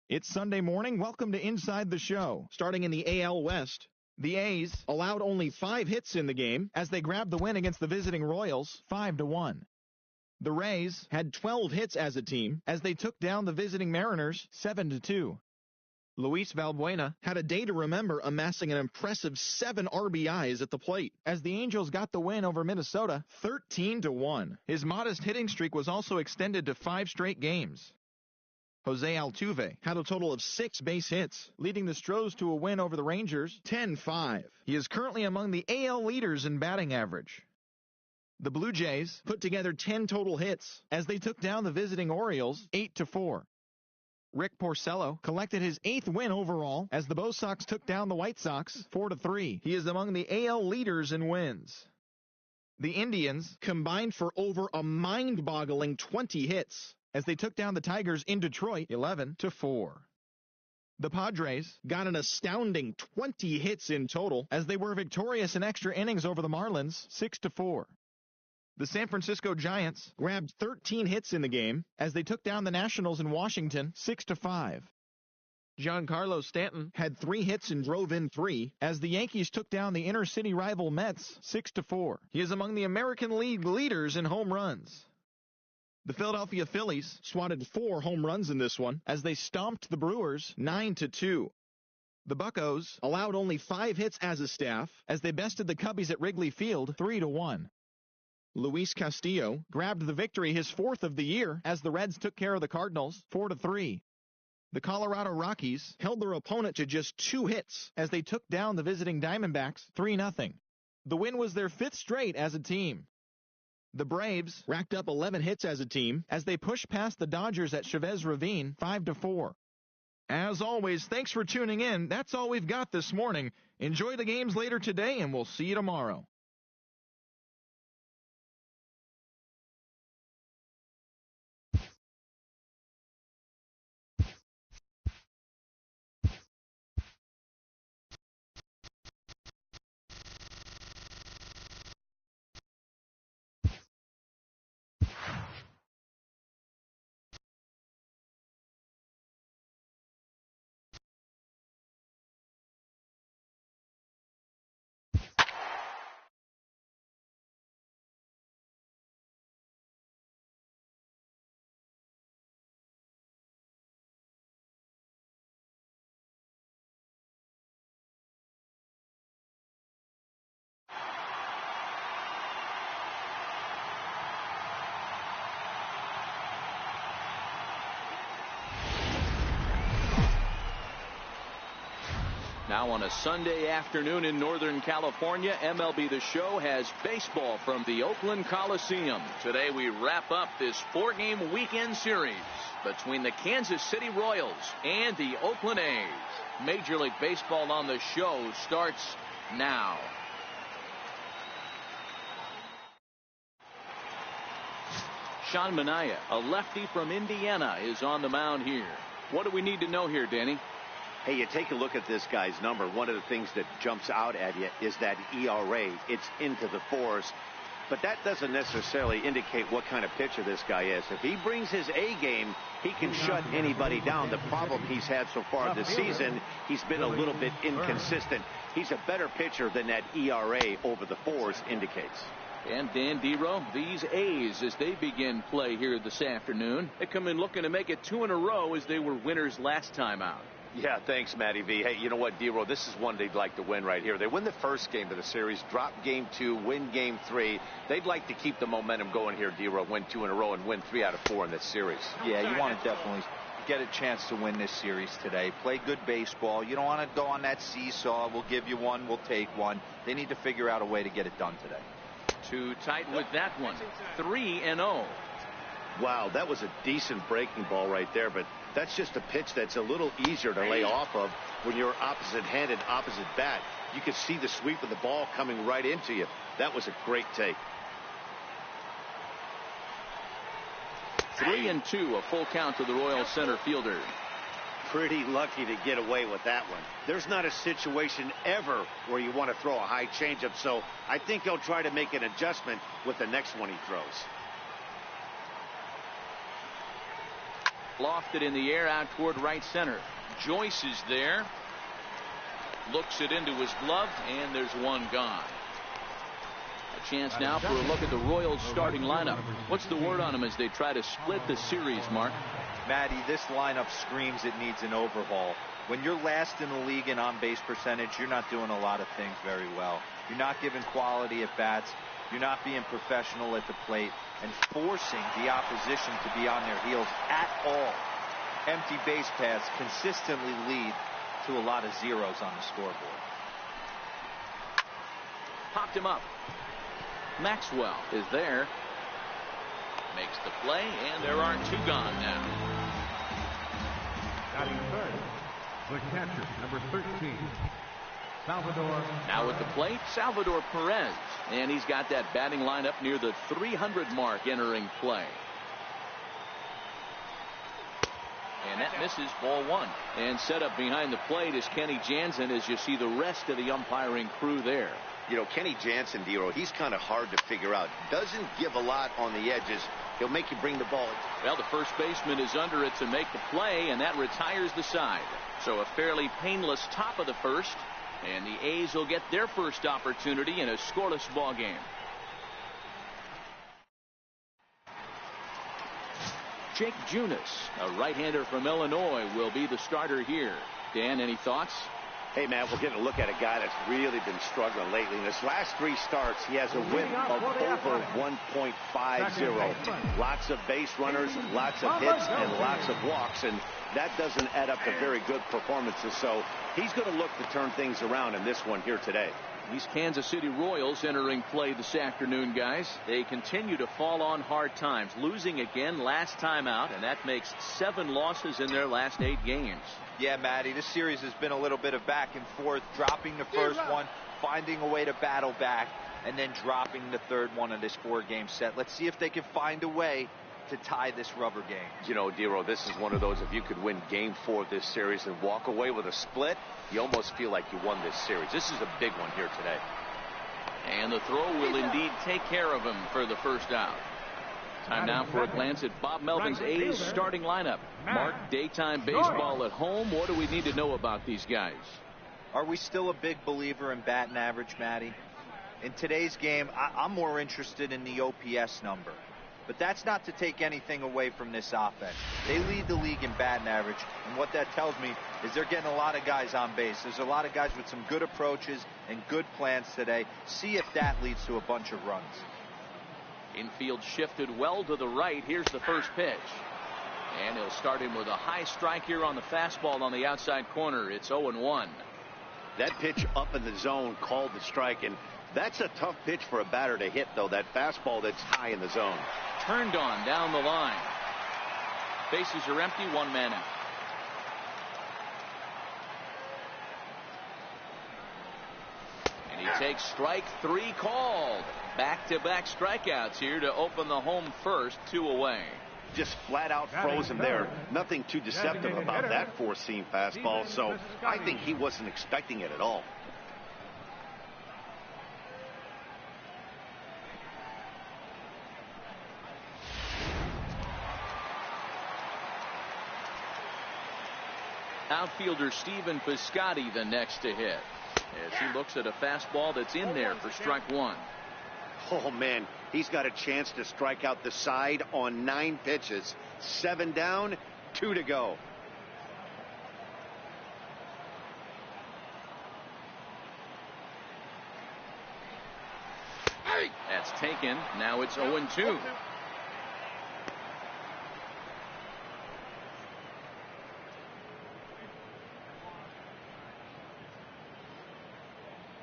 It's Sunday morning. Welcome to Inside the Show. Starting in the AL West, the A's allowed only 5 hits in the game as they grabbed the win against the visiting Royals 5-1. The Rays had 12 hits as a team as they took down the visiting Mariners 7-2. Luis Valbuena had a day to remember, amassing an impressive 7 RBIs at the plate as the Angels got the win over Minnesota 13-1. His modest hitting streak was also extended to 5 straight games. Jose Altuve had a total of 6 base hits, leading the Stros to a win over the Rangers 10-5. He is currently among the AL leaders in batting average. The Blue Jays put together 10 total hits as they took down the visiting Orioles 8-4. Rick Porcello collected his 8th win overall as the Bo Sox took down the White Sox 4-3. He is among the AL leaders in wins. The Indians combined for over a mind-boggling 20 hits as they took down the Tigers in Detroit 11-4. The Padres got an astounding 20 hits in total as they were victorious in extra innings over the Marlins 6-4. The San Francisco Giants grabbed 13 hits in the game as they took down the Nationals in Washington 6-5. Giancarlo Stanton had 3 hits and drove in 3 as the Yankees took down the inner-city rival Mets 6-4. He is among the American League leaders in home runs. The Philadelphia Phillies swatted 4 home runs in this one as they stomped the Brewers 9-2. The Buccos allowed only 5 hits as a staff as they bested the Cubbies at Wrigley Field 3-1. Luis Castillo grabbed the victory, his 4th of the year, as the Reds took care of the Cardinals 4-3. The Colorado Rockies held their opponent to just 2 hits as they took down the visiting Diamondbacks 3-0. The win was their 5th straight as a team. The Braves racked up 11 hits as a team as they pushed past the Dodgers at Chavez Ravine 5-4. As always, thanks for tuning in. That's all we've got this morning. Enjoy the games later today, and we'll see you tomorrow. Now on a Sunday afternoon in Northern California, MLB The Show has baseball from the Oakland Coliseum. Today we wrap up this 4-game weekend series between the Kansas City Royals and the Oakland A's. Major League Baseball on the Show starts now. Sean Manaea, a lefty from Indiana, is on the mound here. What do we need to know here, Danny? Hey, you take a look at this guy's number. One of the things that jumps out at you is that ERA. It's into the 4s. But that doesn't necessarily indicate what kind of pitcher this guy is. If he brings his A game, he can shut anybody down. The problem he's had so far this season, he's been a little bit inconsistent. He's a better pitcher than that ERA over the 4s indicates. And Dan Dero, these A's, as they begin play here this afternoon, they come in looking to make it 2 in a row as they were winners last time out. Yeah, thanks, Matty V. Hey, you know what, Dero? This is one they'd like to win right here. They win the first game of the series, drop game 2, win game 3. They'd like to keep the momentum going here, Dero, win 2 in a row and win 3 out of 4 in this series. Yeah, you want to definitely get a chance to win this series today. Play good baseball. You don't want to go on that seesaw. We'll give you one, we'll take one. They need to figure out a way to get it done today. Too tight with that one. 3-0. Wow, that was a decent breaking ball right there, but that's just a pitch that's a little easier to lay off of when you're opposite-handed, opposite bat. You can see the sweep of the ball coming right into you. That was a great take. 3-2, a full count to the Royal center fielder. Pretty lucky to get away with that one. There's not a situation ever where you want to throw a high changeup, so I think he'll try to make an adjustment with the next one he throws. Lofted in the air out toward right center. Joyce is there. Looks it into his glove, and there's one gone. A chance now for a look at the Royals starting lineup. What's the word on them as they try to split the series, Mark? Matty, this lineup screams it needs an overhaul. When you're last in the league in on-base percentage, you're not doing a lot of things very well. You're not giving quality at bats. You're not being professional at the plate and forcing the opposition to be on their heels at all. Empty base paths consistently lead to a lot of zeros on the scoreboard. Popped him up. Maxwell is there. Makes the play, and there are two gone now. Batting third, the catcher, number 13, Salvador. Now at the plate, Salvador Perez. And he's got that batting lineup near the 300 mark entering play. And that misses, ball one. And set up behind the plate is Kenny Jansen as you see the rest of the umpiring crew there. You know, Kenny Jansen, Dero, he's kind of hard to figure out. Doesn't give a lot on the edges. He'll make you bring the ball. Well, the first baseman is under it to make the play, and that retires the side. So a fairly painless top of the first, and the A's will get their first opportunity in a scoreless ball game. Jake Junis, a right-hander from Illinois, will be the starter here. Dan, any thoughts? Hey, man, we're getting a look at a guy that's really been struggling lately. In his last three starts, he has a whip of over 1.50. Lots of base runners, lots of hits, and lots of walks, and that doesn't add up to very good performances. So he's going to look to turn things around in this one here today. These Kansas City Royals entering play this afternoon, guys. They continue to fall on hard times, losing again last time out, and that makes 7 losses in their last 8 games. Yeah, Matty, this series has been a little bit of back and forth, dropping the first one, finding a way to battle back, and then dropping the third one of this 4-game set. Let's see if they can find a way to tie this rubber game. You know, Dero, this is one of those, if you could win game 4 of this series and walk away with a split, you almost feel like you won this series. This is a big one here today. And the throw will indeed take care of him for the first out. Time now for a glance at Bob Melvin's A's starting lineup. Mark, daytime baseball at home. What do we need to know about these guys? Are we still a big believer in batting average, Matty? In today's game, I'm more interested in the OPS number. But that's not to take anything away from this offense. They lead the league in batting average, and what that tells me is they're getting a lot of guys on base. There's a lot of guys with some good approaches and good plans today. See if that leads to a bunch of runs. Infield shifted well to the right. Here's the first pitch. And he'll start him with a high strike here on the fastball on the outside corner. It's 0-1. That pitch up in the zone called the strike, and that's a tough pitch for a batter to hit, though, that fastball that's high in the zone. Turned on down the line. Bases are empty, 1 man out. And he takes strike 3 called. Back-to-back strikeouts here to open the home first, 2 away. Just flat out frozen there. Nothing too deceptive about that four-seam fastball, so I think he wasn't expecting it at all. Outfielder Stephen Piscotty the next to hit as he looks at a fastball that's in there for strike 1. Oh, man, he's got a chance to strike out the side on 9 pitches. 7 down, 2 to go. That's taken. Now it's 0-2.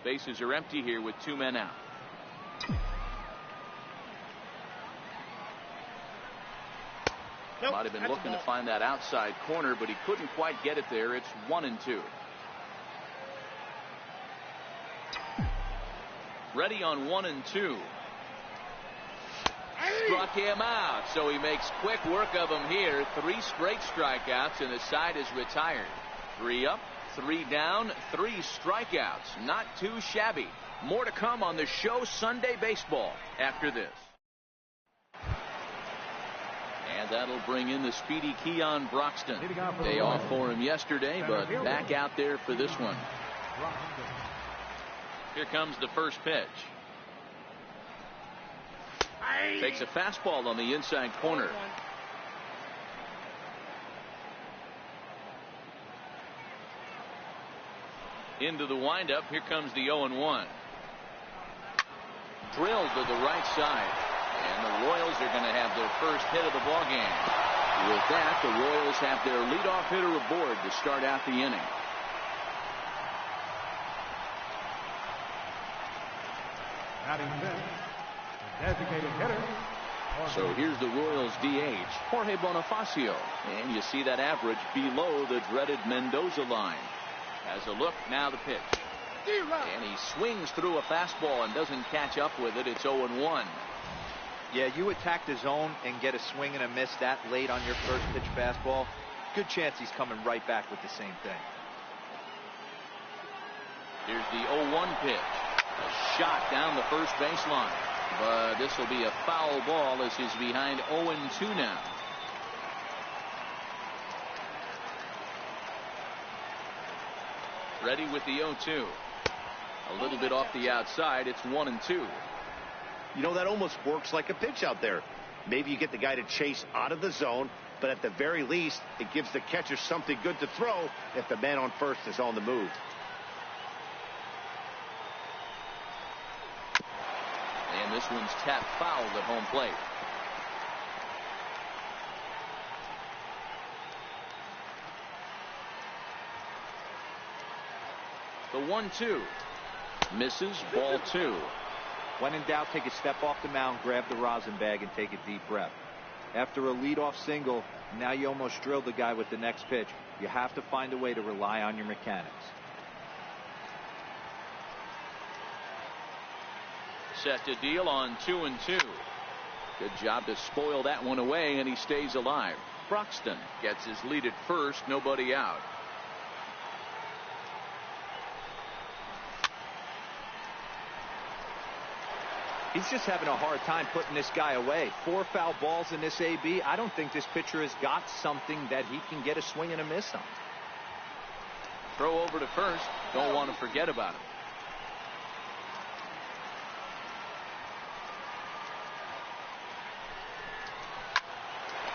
Bases are empty here with 2 men out. Might have been looking to find that outside corner, but he couldn't quite get it there. It's 1-2. Ready on 1-2. Struck him out, so he makes quick work of him here. 3 straight strikeouts, and the side is retired. 3 up, 3 down, 3 strikeouts. Not too shabby. More to come on the show Sunday Baseball after this. And And that'll bring in the speedy Keon Broxton. Day off for him yesterday, but back out there for this one. Here comes the first pitch. Takes a fastball on the inside corner. Into the windup. Here comes the 0-1. Drilled to the right side. And the Royals are going to have their first hit of the ball game. With that, the Royals have their leadoff hitter aboard to start out the inning. Designated hitter. So here's the Royals DH, Jorge Bonifacio. And you see that average below the dreaded Mendoza line. Has a look, now the pitch. And he swings through a fastball and doesn't catch up with it. It's 0-1. Yeah, you attack the zone and get a swing and a miss that late on your first pitch fastball. Good chance he's coming right back with the same thing. Here's the 0-1 pitch. A shot down the first baseline. But this will be a foul ball as he's behind 0-2 now. Ready with the 0-2. A little bit off the outside. It's 1-2. You know, that almost works like a pitch out there. Maybe you get the guy to chase out of the zone, but at the very least, it gives the catcher something good to throw if the man on first is on the move. And this one's tapped foul at home plate. The 1-2 misses, ball 2. When in doubt, take a step off the mound, grab the rosin bag, and take a deep breath. After a leadoff single, now you almost drilled the guy with the next pitch. You have to find a way to rely on your mechanics. Set to deal on 2-2. Good job to spoil that one away, and he stays alive. Broxton gets his lead at first, nobody out. He's just having a hard time putting this guy away. 4 foul balls in this AB. I don't think this pitcher has got something that he can get a swing and a miss on. Throw over to first. Don't want to forget about him.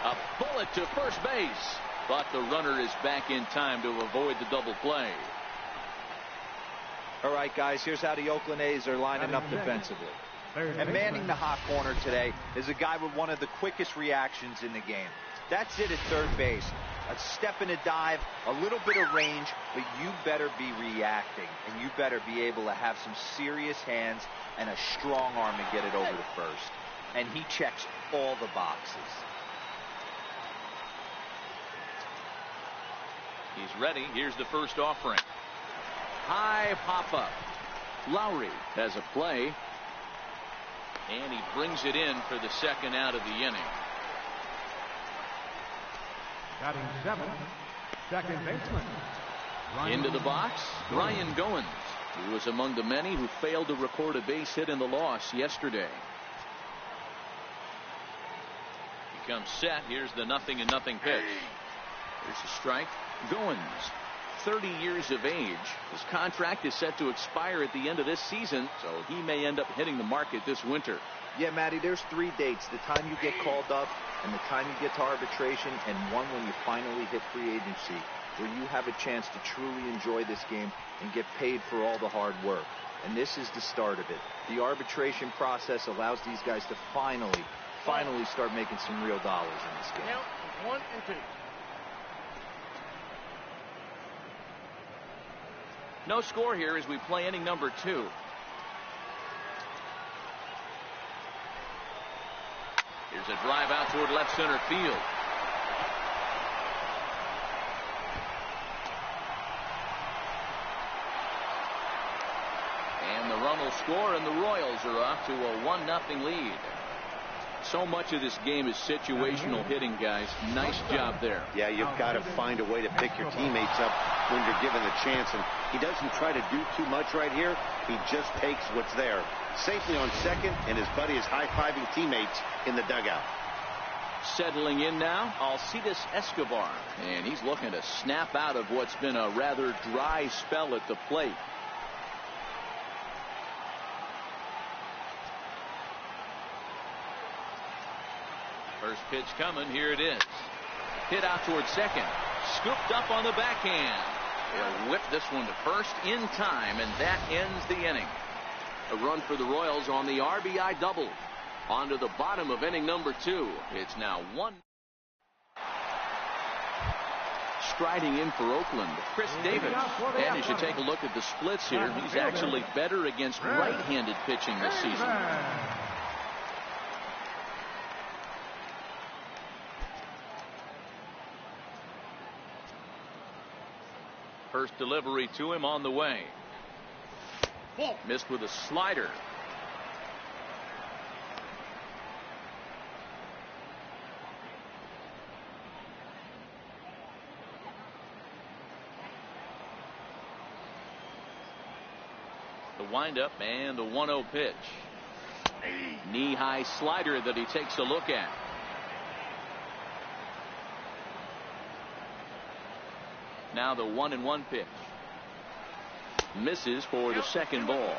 A bullet to first base. But the runner is back in time to avoid the double play. All right, guys, here's how the Oakland A's are lining up defensively. And manning the hot corner today is a guy with one of the quickest reactions in the game. That's it at third base. A step and a dive, a little bit of range, but you better be reacting, and you better be able to have some serious hands and a strong arm to get it over to first. And he checks all the boxes. He's ready. Here's the first offering. High pop-up. Lowry has a play. And he brings it in for the second out of the inning. Batting 7, second baseman. Into the box, Ryan Goins. He was among the many who failed to record a base hit in the loss yesterday. He comes set. Here's the 0-0 pitch. Here's a strike. Goins, 30 years of age. His contract is set to expire at the end of this season, so he may end up hitting the market this winter. Yeah, Matty, there's 3 dates. The time you get called up, and the time you get to arbitration, and one when you finally hit free agency, where you have a chance to truly enjoy this game and get paid for all the hard work. And this is the start of it. The arbitration process allows these guys to finally start making some real dollars in this game. Now, 1-2. No score here as we play inning number 2. Here's a drive out toward left center field. And the run will score, and the Royals are off to a 1-0 lead. So much of this game is situational hitting, guys. Nice job there. Yeah, you've got to find a way to pick your teammates up when you're given the chance. And he doesn't try to do too much right here. He just takes what's there. Safely on second, and his buddy is high-fiving teammates in the dugout. Settling in now, Alcides Escobar. And he's looking to snap out of what's been a rather dry spell at the plate. First pitch coming. Here it is. Hit out towards second. Scooped up on the backhand. They'll whip this one to first in time, and that ends the inning. A run for the Royals on the RBI double. On to the bottom of inning number 2. It's now 1. Striding in for Oakland, Chris Davis. And as you take a look at the splits here, he's actually better against right-handed pitching this season. First delivery to him on the way. Missed with a slider. The windup and the 1-0 pitch. Knee-high slider that he takes a look at. Now the 1-1 pitch. Misses for the second ball.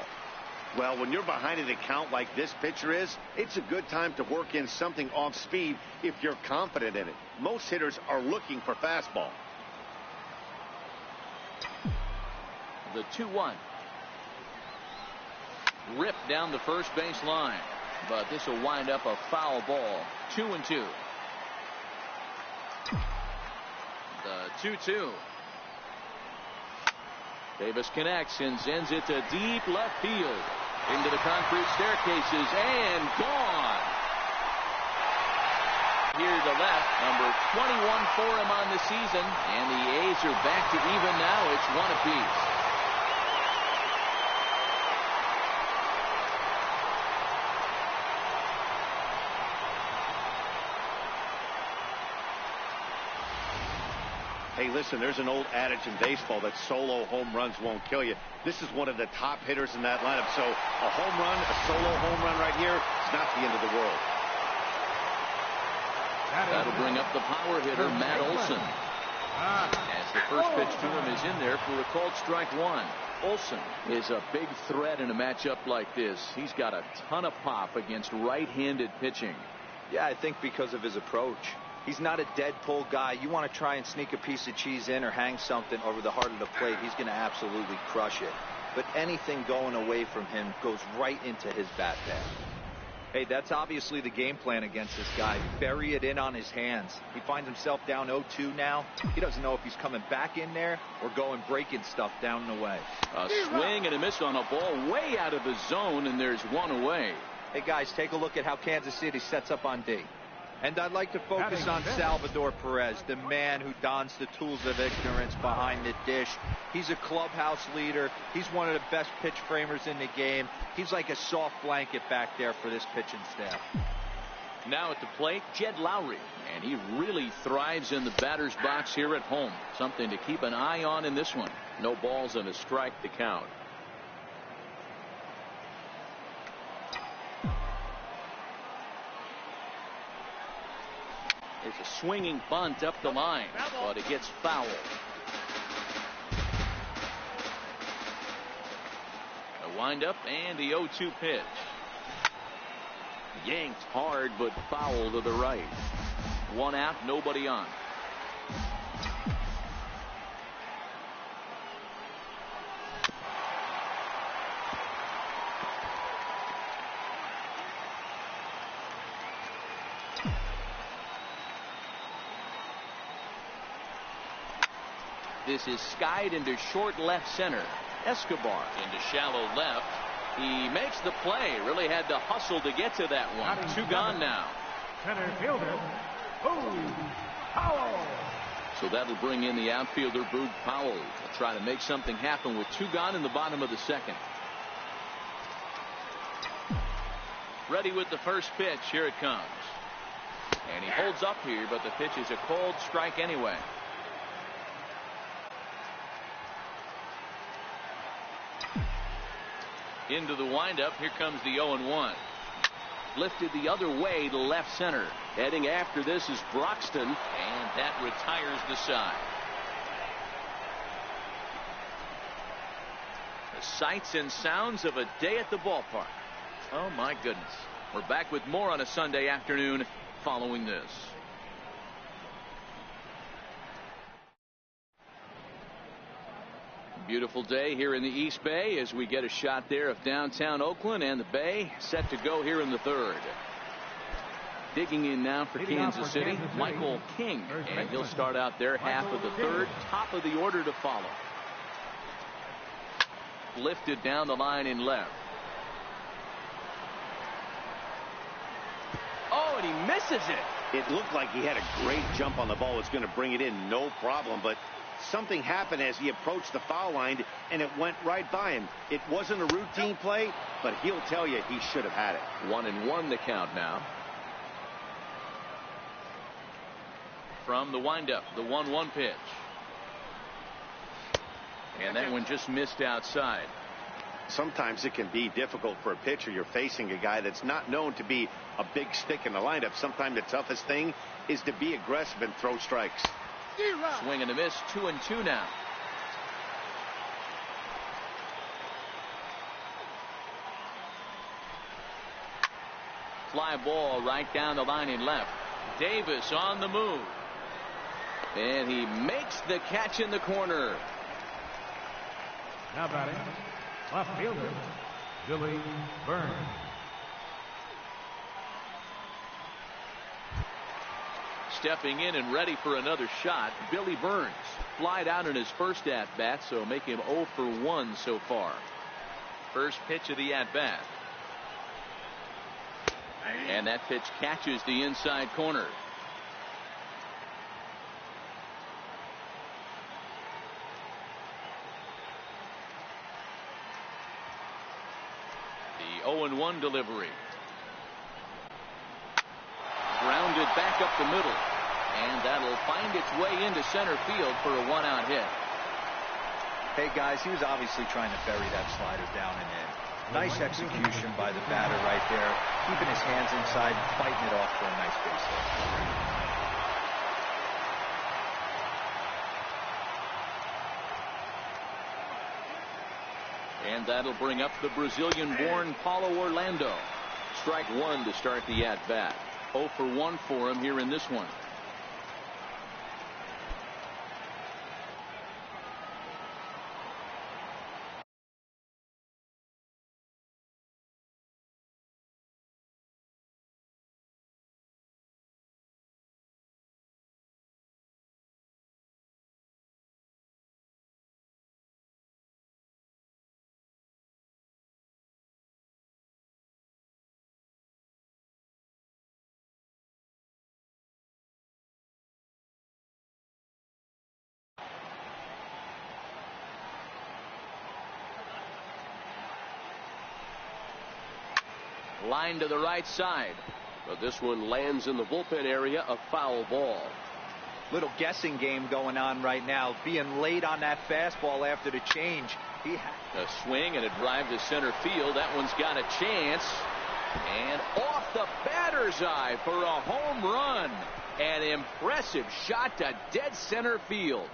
Well, when you're behind in a count like this pitcher is, it's a good time to work in something off speed if you're confident in it. Most hitters are looking for fastball. The 2-1. Ripped down the first base line, but this will wind up a foul ball. 2-2. The 2-2. Davis connects and sends it to deep left field. Into the concrete staircases and gone. Here to left, number 21 for him on the season, and the A's are back to even now. It's 1 apiece. Hey, listen, there's an old adage in baseball that solo home runs won't kill you. This is one of the top hitters in that lineup. So a home run, a solo home run right here, is not the end of the world. That'll bring up the power hitter, Matt Olson. As the first pitch to him is in there for a called strike 1. Olson is a big threat in a matchup like this. He's got a ton of pop against right-handed pitching. Yeah, I think because of his approach. He's not a dead pull guy. You want to try and sneak a piece of cheese in or hang something over the heart of the plate, he's going to absolutely crush it. But anything going away from him goes right into his bat pad. Hey, that's obviously the game plan against this guy. Bury it in on his hands. He finds himself down 0-2 now. He doesn't know if he's coming back in there or going breaking stuff down and away. A swing and a miss on a ball way out of the zone, and there's one away. Hey, guys, take a look at how Kansas City sets up on D. And I'd like to focus on Salvador Perez, the man who dons the tools of ignorance behind the dish. He's a clubhouse leader. He's one of the best pitch framers in the game. He's like a soft blanket back there for this pitching staff. Now at the plate, Jed Lowry. And he really thrives in the batter's box here at home. Something to keep an eye on in this one. No balls and a strike to count. It's a swinging bunt up the line, but it gets fouled. A windup and the 0-2 pitch. Yanked hard, but foul to the right. 1 out, nobody on. This is skied into short left center. Escobar into shallow left. He makes the play. Really had to hustle to get to that one. 2 gone now. Center fielder, Boog Powell. So that'll bring in the outfielder, Boog Powell, to try to make something happen with 2 gone in the bottom of the second. Ready with the first pitch. Here it comes. And he holds up here, but the pitch is a called strike anyway. Into the windup. Here comes the 0-1. Lifted the other way to left center. Heading after this is Broxton, and that retires the side. The sights and sounds of a day at the ballpark. Oh my goodness. We're back with more on a Sunday afternoon following this. Beautiful day here in the East Bay as we get a shot there of downtown Oakland, and the Bay set to go here in the third. Digging in now for Kansas City, Michael King, and he'll start out there half of the third, top of the order to follow. Lifted down the line in left. Oh, and he misses it. It looked like he had a great jump on the ball. It's going to bring it in, no problem, but something happened as he approached the foul line, and it went right by him. It wasn't a routine play, but he'll tell you he should have had it. 1-1 the count now. From the windup, the 1-1 pitch. And that one just missed outside. Sometimes it can be difficult for a pitcher. You're facing a guy that's not known to be a big stick in the lineup. Sometimes the toughest thing is to be aggressive and throw strikes. Swing and a miss, 2-2 now. Fly ball right down the line in left. Davis on the move. And he makes the catch in the corner. Now batting, left fielder, Billy Burns. Stepping in and ready for another shot, Billy Burns. Flied out in his first at-bat, so make him 0 for 1 so far. First pitch of the at-bat. And that pitch catches the inside corner. The 0-1 delivery. Grounded back up the middle. And that'll find its way into center field for a 1-out hit. Hey guys, he was obviously trying to bury that slider down and in. Nice execution by the batter right there, keeping his hands inside and fighting it off for a nice base hit. And that'll bring up the Brazilian-born Paulo Orlando. Strike one to start the at-bat. 0 for 1 for him here in this one. Line to the right side. But this one lands in the bullpen area, a foul ball. Little guessing game going on right now. Being late on that fastball after the change. A swing and a drive to center field. That one's got a chance. And off the batter's eye for a home run. An impressive shot to dead center field.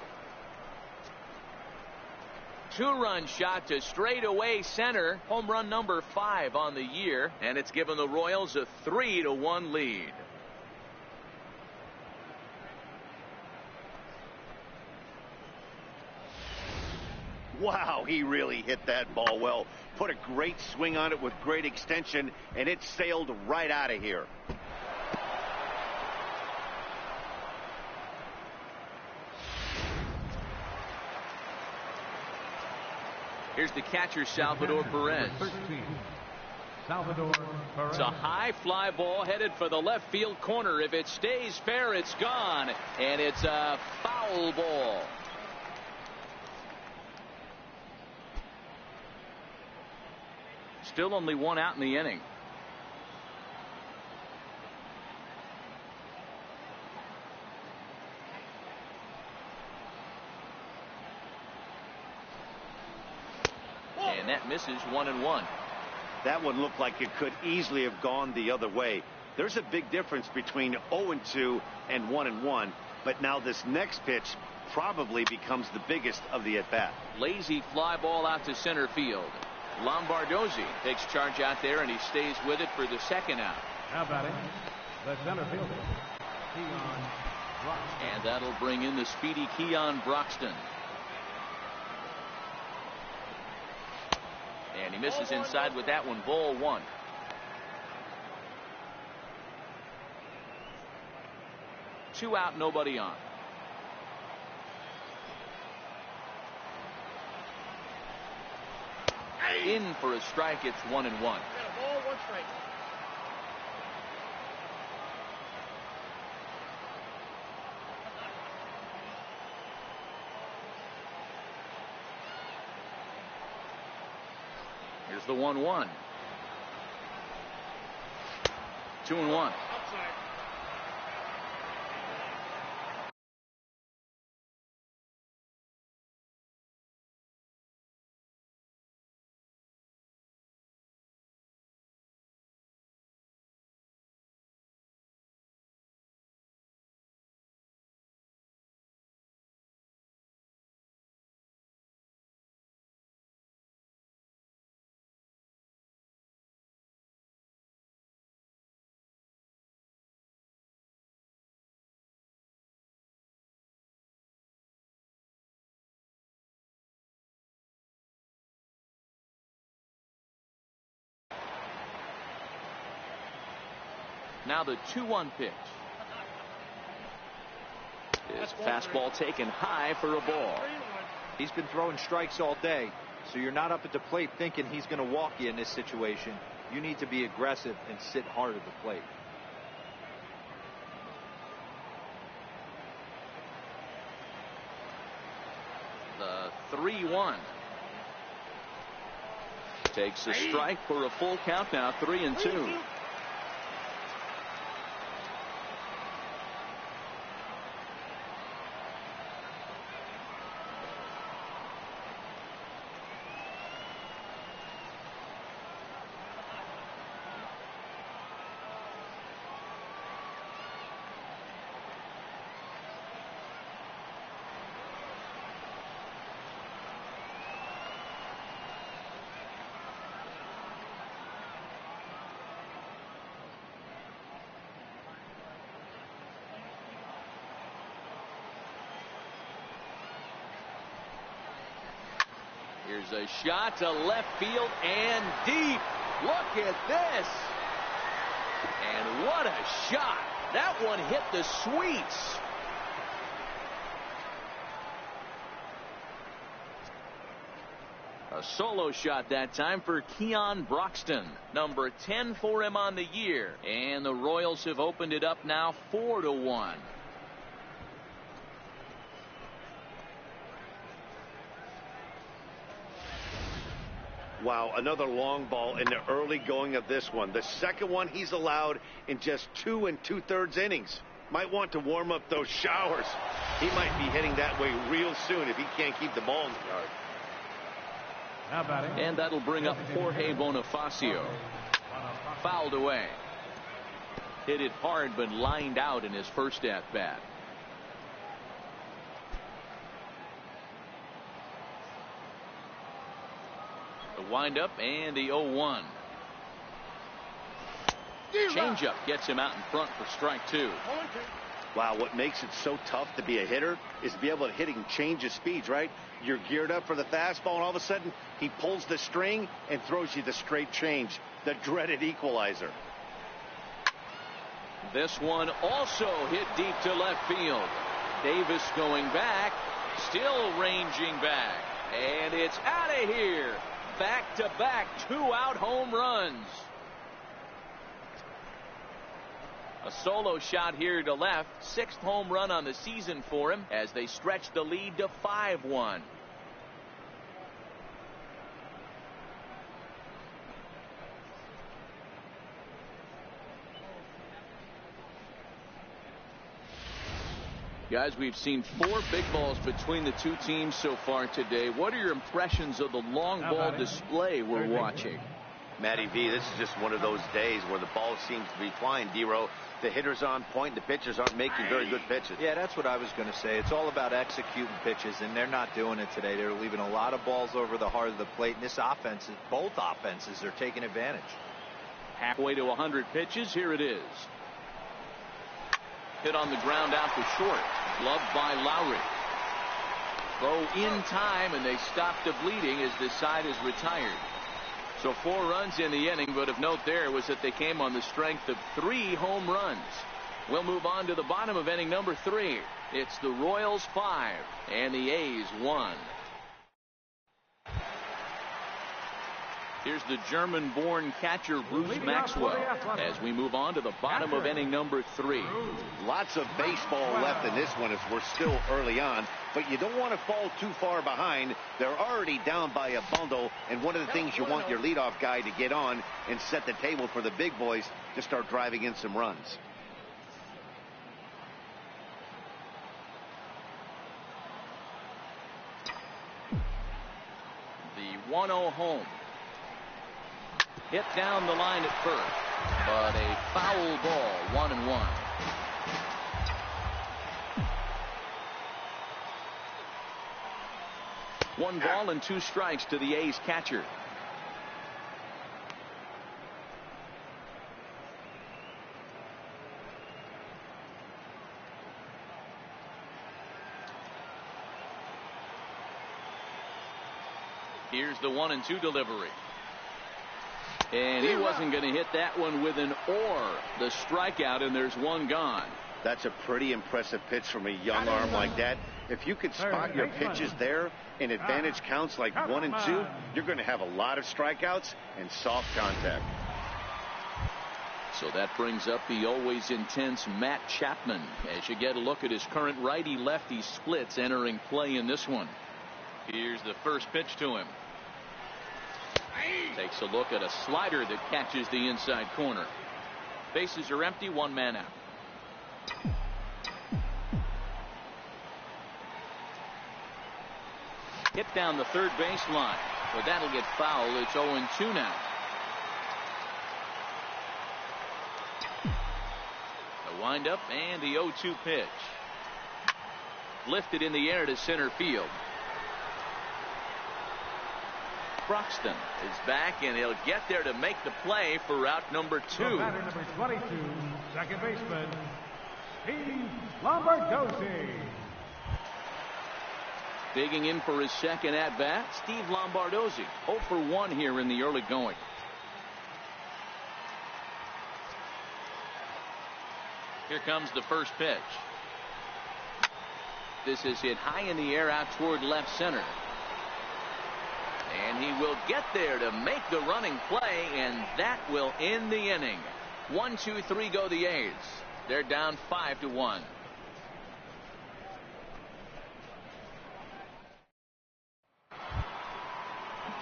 Two-run shot to straightaway center. Home run number 5 on the year, and it's given the Royals a 3-1 lead. Wow, he really hit that ball well. Put a great swing on it with great extension, and it sailed right out of here. Here's the catcher, Salvador Perez. 13, Salvador Perez. It's a high fly ball headed for the left field corner. If it stays fair, it's gone, and it's a foul ball. Still only 1 out in the inning. And that misses 1-1. That one looked like it could easily have gone the other way. There's a big difference between 0-2 and 1-1, but now this next pitch probably becomes the biggest of the at-bat. Lazy fly ball out to center field. Lombardozzi takes charge out there, and he stays with it for the second out. Now batting, the center fielder, Keon Broxton. And that'll bring in the speedy Keon Broxton. And he misses inside with that one. Ball one. Two out, nobody on. In for a strike. It's 1-1. Ball, 1 strike. Here's the 1-1. 2-1. Outside. Now the 2-1 pitch. His fastball taken high for a ball. He's been throwing strikes all day, so you're not up at the plate thinking he's going to walk you in this situation. You need to be aggressive and sit hard at the plate. The 3-1. Takes a strike for a full count now. 3-2. Here's a shot to left field and deep. Look at this. And what a shot. That one hit the sweets. A solo shot that time for Keon Broxton. Number 10 for him on the year. And the Royals have opened it up now 4-1. Wow, another long ball in the early going of this one. The second one he's allowed in just 2 2/3 innings. Might want to warm up those showers. He might be heading that way real soon if he can't keep the ball in the yard. Now batting. And that'll bring up Jorge Bonifacio. Fouled away. Hit it hard but lined out in his first at bat. The windup and the 0-1. Changeup gets him out in front for strike 2. Wow, what makes it so tough to be a hitter is to be able to hit and change his speeds, right? You're geared up for the fastball, and all of a sudden he pulls the string and throws you the straight change, the dreaded equalizer. This one also hit deep to left field. Davis going back, still ranging back, and it's out of here. Back-to-back 2-out home runs. A solo shot here to left. 6th home run on the season for him as they stretch the lead to 5-1. Guys, we've seen 4 big balls between the two teams so far today. What are your impressions of the long ball display we're watching? Matty V, this is just one of those days where the ball seems to be flying, D-Row. The hitter's on point, the pitchers aren't making very good pitches. Yeah, that's what I was going to say. It's all about executing pitches, and they're not doing it today. They're leaving a lot of balls over the heart of the plate, and this offense, both offenses are taking advantage. Halfway to 100 pitches, here it is. Hit on the ground out to short. Gloved by Lowry. Throw in time, and they stop the bleeding as this side is retired. So 4 runs in the inning, but of note there was that they came on the strength of 3 home runs. We'll move on to the bottom of inning number 3. It's the Royals 5 and the A's 1. Here's the German-born catcher Bruce Maxwell as we move on to the bottom of inning number 3. Lots of baseball left in this one as we're still early on, but you don't want to fall too far behind. They're already down by a bundle, and one of the things you want your leadoff guy to get on and set the table for the big boys to start driving in some runs. The 1-0 home. Hit down the line at first, but a foul ball, 1-1. One ball and 2 strikes to the A's catcher. Here's the 1-2 delivery. And he wasn't going to hit that one with an or. The strikeout, and there's one gone. That's a pretty impressive pitch from a young arm like that. If you could spot your pitches there in advantage counts like 1 and 2, you're going to have a lot of strikeouts and soft contact. So that brings up the always intense Matt Chapman as you get a look at his current righty-lefty splits entering play in this one. Here's the first pitch to him. Takes a look at a slider that catches the inside corner. Bases are empty, 1 man out. Hit down the third baseline. Well, that'll get foul. It's 0-2 now. The windup and the 0-2 pitch. Lifted in the air to center field. Broxton is back, and he'll get there to make the play for route number 2. Batter number 22, second baseman, Steve Lombardozzi. Digging in for his second at-bat, Steve Lombardozzi, 0 for 1 here in the early going. Here comes the first pitch. This is hit high in the air out toward left center. And he will get there to make the running play, and that will end the inning. 1, 2, 3 go the A's. They're down 5-1.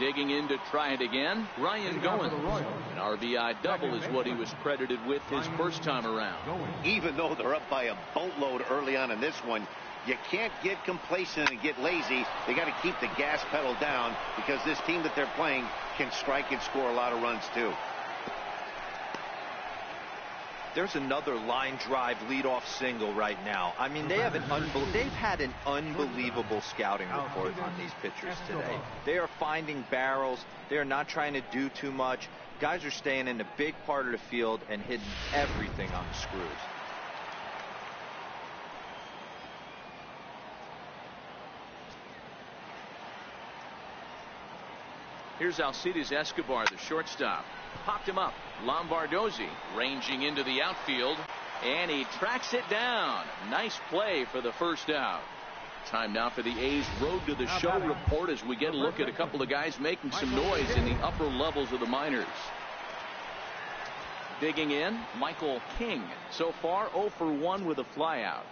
Digging in to try it again, Ryan Goins. An RBI double is what he was credited with his first time around. Even though they're up by a boatload early on in this one, you can't get complacent and get lazy. They got to keep the gas pedal down because this team that they're playing can strike and score a lot of runs too. There's another line drive leadoff single right now. I mean, they've had an unbelievable scouting report on these pitchers today. They are finding barrels. They are not trying to do too much. Guys are staying in a big part of the field and hitting everything on the screws. Here's Alcides Escobar, the shortstop. Popped him up. Lombardozzi ranging into the outfield, and he tracks it down. Nice play for the first out. Time now for the A's Road to the Show report as we get a look at a couple of guys making some noise in the upper levels of the minors. Digging in, Michael King. So far 0 for 1 with a flyout.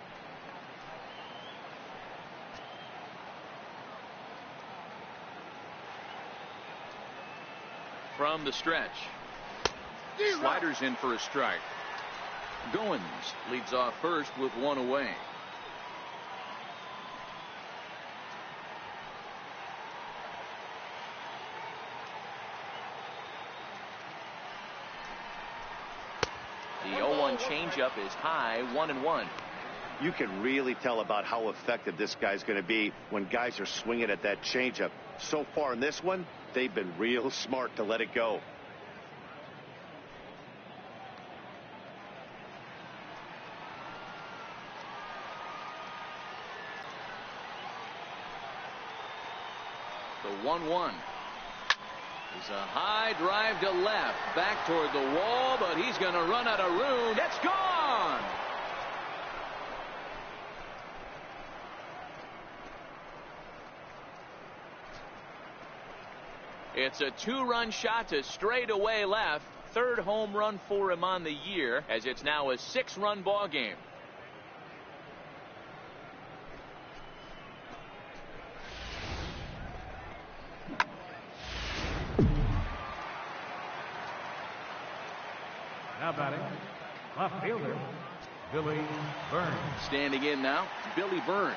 From the stretch. Sliders in for a strike. Goins leads off first with 1 away. 2-run changeup is high, 1-1. You can really tell about how effective this guy's going to be when guys are swinging at that changeup. So far in this one, they've been real smart to let it go. The 1-1 is a high drive to left, back toward the wall, but he's going to run out of room. It's gone. It's a 2-run shot to straightaway left. Third home run for him on the year, as it's now a 6-run ball game. Now batting, left fielder, Billy Burns. Standing in now, Billy Burns.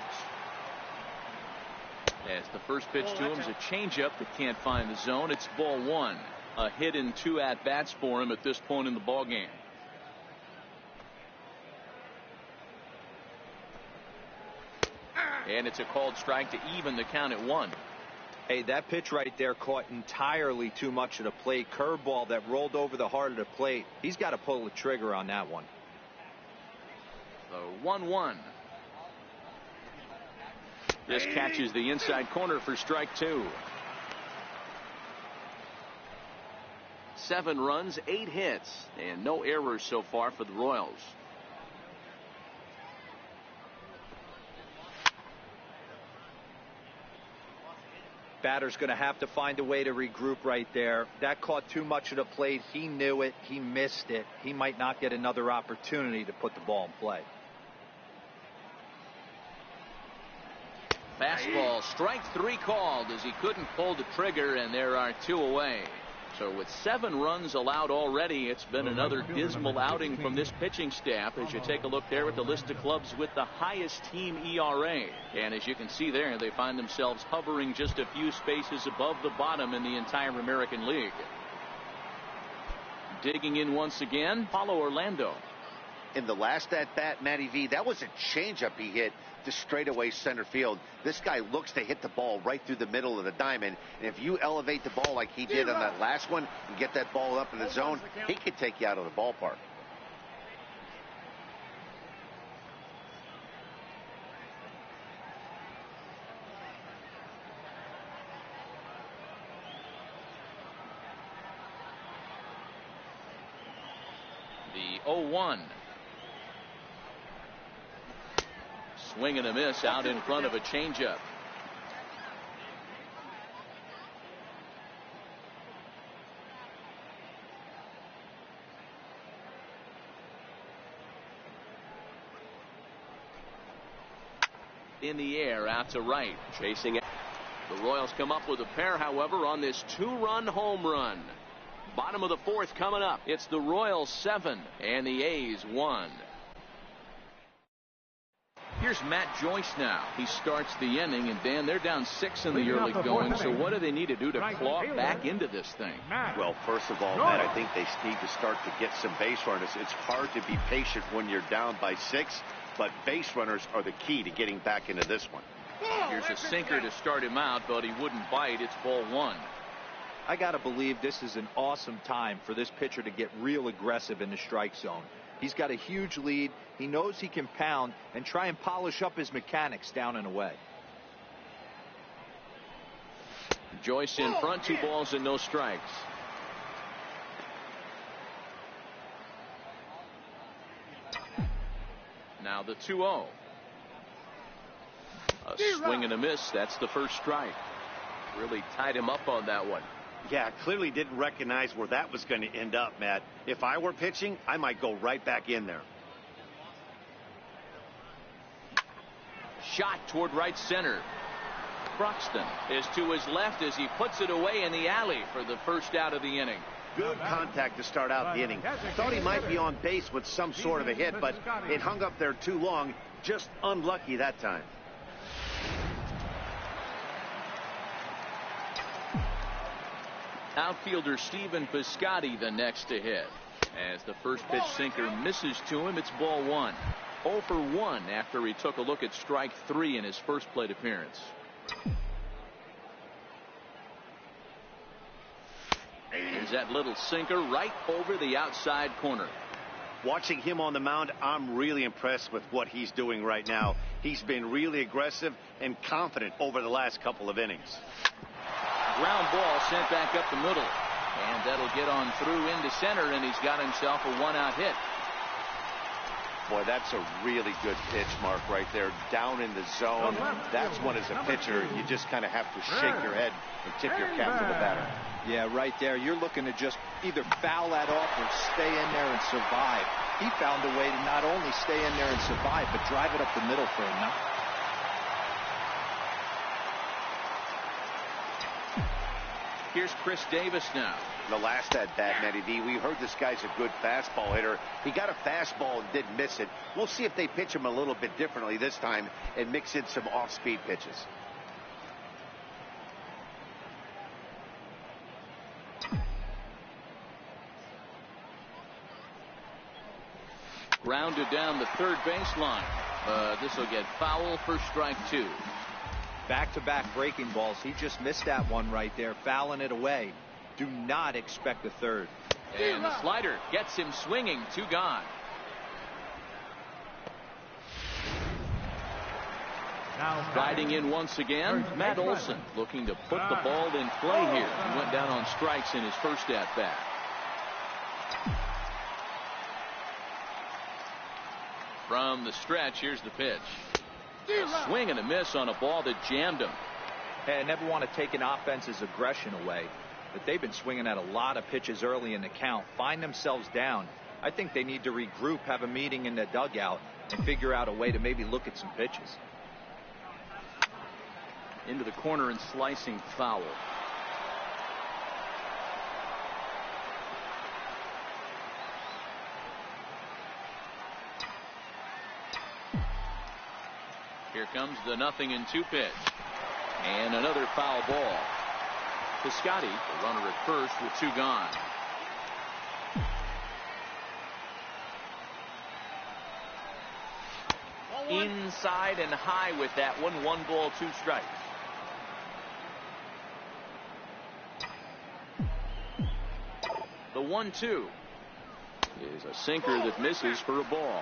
As the first pitch to him is a changeup that can't find the zone. It's ball 1. A hit in 2 at-bats for him at this point in the ball game. And it's a called strike to even the count at 1. Hey, that pitch right there caught entirely too much of the plate. Curveball that rolled over the heart of the plate. He's got to pull the trigger on that one. The 1-1. This catches the inside corner for strike 2. 7 runs, 8 hits, and no errors so far for the Royals. Batter's going to have to find a way to regroup right there. That caught too much of the plate. He knew it. He missed it. He might not get another opportunity to put the ball in play. Fastball, strike 3 called as he couldn't pull the trigger, and there are 2 away. So with 7 runs allowed already, it's been another dismal outing from this pitching staff as you take a look there at the list of clubs with the highest team ERA. And as you can see there, they find themselves hovering just a few spaces above the bottom in the entire American League. Digging in once again, Paulo Orlando. In the last at-bat, Matty V, that was a changeup he hit to straightaway center field. This guy looks to hit the ball right through the middle of the diamond. And if you elevate the ball like he did on that last one and get that ball up in the zone, he could take you out of the ballpark. The 0-1. Swing and a miss out in front of a changeup. In the air, out to right. Chasing it. The Royals come up with a pair, however, on this 2-run home run. Bottom of the 4th coming up. It's the Royals 7 and the A's 1. Here's Matt Joyce now. He starts the inning, and Dan, they're down 6 in the early going. So what do they need to do to claw back into this thing? Well, first of all, Matt, I think they need to start to get some base runners. It's hard to be patient when you're down by 6, but base runners are the key to getting back into this one. Here's a sinker to start him out, but he wouldn't bite. It's ball 1. I got to believe this is an awesome time for this pitcher to get real aggressive in the strike zone. He's got a huge lead. He knows he can pound and try and polish up his mechanics down and away. Joyce in front, 2 balls and no strikes. Now the 2-0. A swing and a miss. That's the first strike. Really tied him up on that one. Yeah, clearly didn't recognize where that was going to end up, Matt. If I were pitching, I might go right back in there. Shot toward right center. Broxton is to his left as he puts it away in the alley for the first out of the inning. Good contact to start out the inning. Thought he might be on base with some sort of a hit, but it hung up there too long. Just unlucky that time. Outfielder Stephen Piscotty the next to hit. As the first pitch sinker misses to him, it's ball one. 0 for 1 after he took a look at strike 3 in his first plate appearance. Here's that little sinker right over the outside corner. Watching him on the mound, I'm really impressed with what he's doing right now. He's been really aggressive and confident over the last couple of innings. Ground ball sent back up the middle. And that'll get on through into center, and he's got himself a one-out hit. Boy, that's a really good pitch, Mark, right there. Down in the zone. That's when, as a pitcher, you just kind of have to shake your head and tip your cap to the batter. Yeah, right there. You're looking to just either foul that off or stay in there and survive. He found a way to not only stay in there and survive, but drive it up the middle for a knock. Here's Chris Davis now. The last at bat, Matty V, we heard this guy's a good fastball hitter. He got a fastball and didn't miss it. We'll see if they pitch him a little bit differently this time and mix in some off-speed pitches. Grounded down the third baseline. This will get foul for strike 2. Back-to-back breaking balls. He just missed that one right there, fouling it away. Do not expect a third. And the slider gets him swinging. 2 gone. Riding in once again, Matt Olson looking to put the ball in play here. He went down on strikes in his first at-bat. From the stretch, here's the pitch. A swing and a miss on a ball that jammed him. Hey, I never want to take an offense's aggression away, but they've been swinging at a lot of pitches early in the count, find themselves down. I think they need to regroup, have a meeting in the dugout, and figure out a way to maybe look at some pitches. Into the corner and slicing foul. Here comes the 0-2 pitch. And another foul ball. Piscotty, the runner at first with 2 gone. Inside and high with that one. 1 ball, 2 strikes. The 1-2 is a sinker that misses for a ball.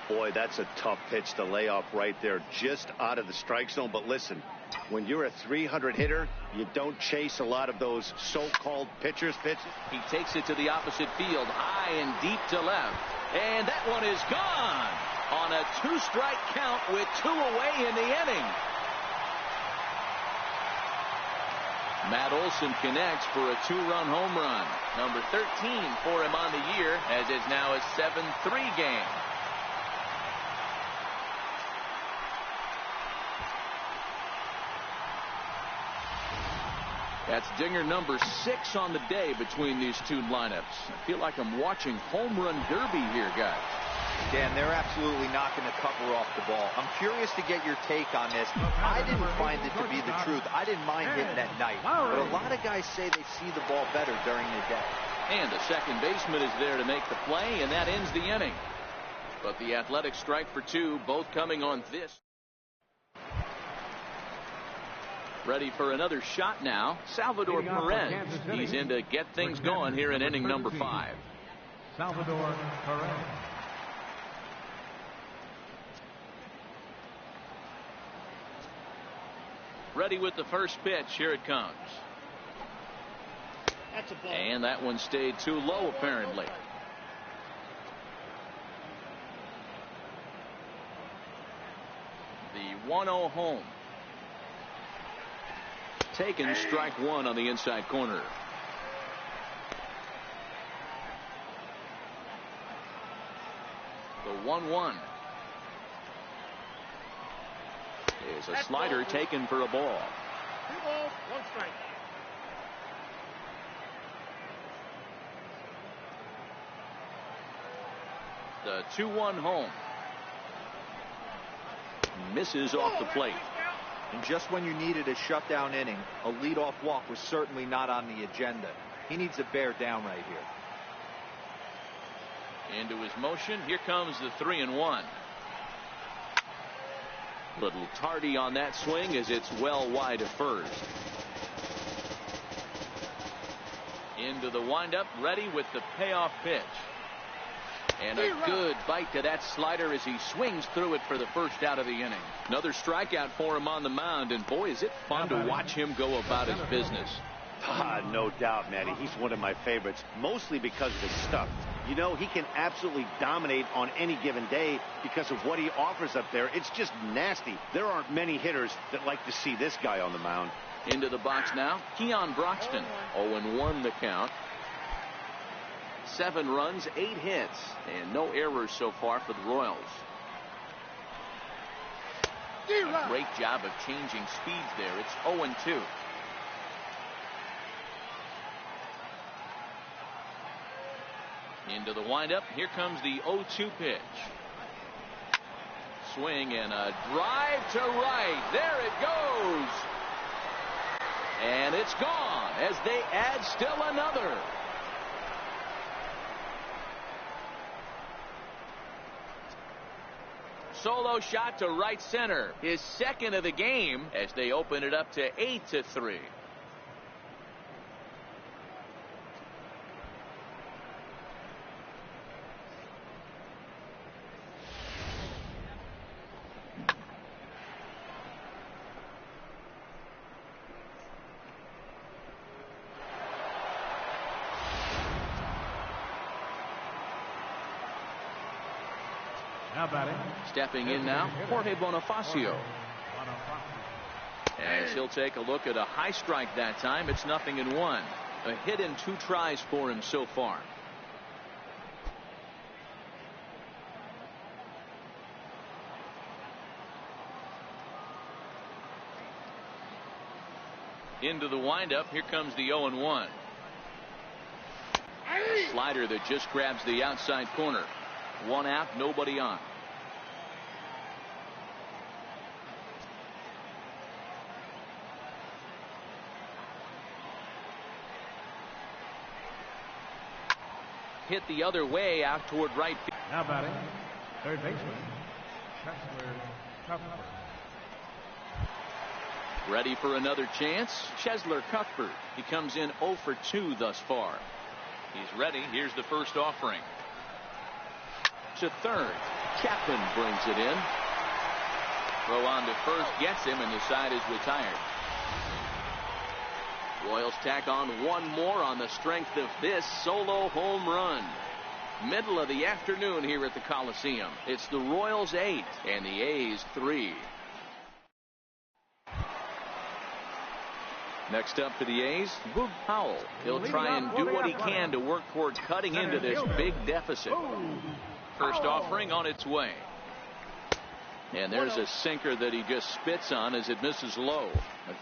Boy, that's a tough pitch to lay off right there, just out of the strike zone. But listen, when you're a 300 hitter, you don't chase a lot of those so-called pitchers' pitches. He takes it to the opposite field, high and deep to left. And that one is gone on a 2-strike count with 2 away in the inning. Matt Olson connects for a 2-run home run. Number 13 for him on the year, as it's now a 7-3 game. That's dinger number 6 on the day between these 2 lineups. I feel like I'm watching home run derby here, guys. Dan, they're absolutely knocking the cover off the ball. I'm curious to get your take on this. I didn't find it to be the truth. I didn't mind hitting that night. But a lot of guys say they see the ball better during the day. And the second baseman is there to make the play, and that ends the inning. But the Athletics strike for 2, both coming on this. Ready for another shot now, Salvador Perez. He's in to get things going here in inning number 5. Salvador Perez. Ready with the first pitch. Here it comes. That's a ball. And that one stayed too low, apparently. The 1-0 home. Taken, strike 1 on the inside corner. The 1-1 is a slider taken for a ball. 2 balls, 1 strike. The 2-1 home. Misses off the plate. And just when you needed a shutdown inning, a leadoff walk was certainly not on the agenda. He needs to bear down right here. Into his motion. Here comes the 3-1. Little tardy on that swing as it's well wide of first. Into the windup, ready with the payoff pitch. And a good bite to that slider as he swings through it for the first out of the inning. Another strikeout for him on the mound, and boy, is it fun to watch him go about his business. No doubt, Matty. He's one of my favorites, mostly because of his stuff. You know, he can absolutely dominate on any given day because of what he offers up there. It's just nasty. There aren't many hitters that like to see this guy on the mound. Into the box now, Keon Broxton. 0-1 the count. 7 runs, 8 hits, and no errors so far for the Royals. A great job of changing speeds there. It's 0-2. Into the windup. Here comes the 0-2 pitch. Swing and a drive to right. There it goes. And it's gone as they add still another. Solo shot to right center. His second of the game as they open it up to 8-3. Stepping in now, Jorge Bonifacio. As he'll take a look at a high strike that time. It's 0-1. A hit in 2 tries for him so far. Into the windup. Here comes the 0-1. Slider that just grabs the outside corner. 1 out, nobody on. Hit the other way out toward right field. Now batting, third baseman, Cuthbert. Ready for another chance. Chesler Cuthbert. He comes in 0 for 2 thus far. He's ready. Here's the first offering. To third. Chapman brings it in. Throw on to first gets him, and the side is retired. Royals tack on 1 more on the strength of this solo home run. Middle of the afternoon here at the Coliseum. It's the Royals 8 and the A's 3. Next up for the A's, Boog Powell. He'll try and do what he can to work toward cutting into this big deficit. First offering on its way. And there's a sinker that he just spits on as it misses low.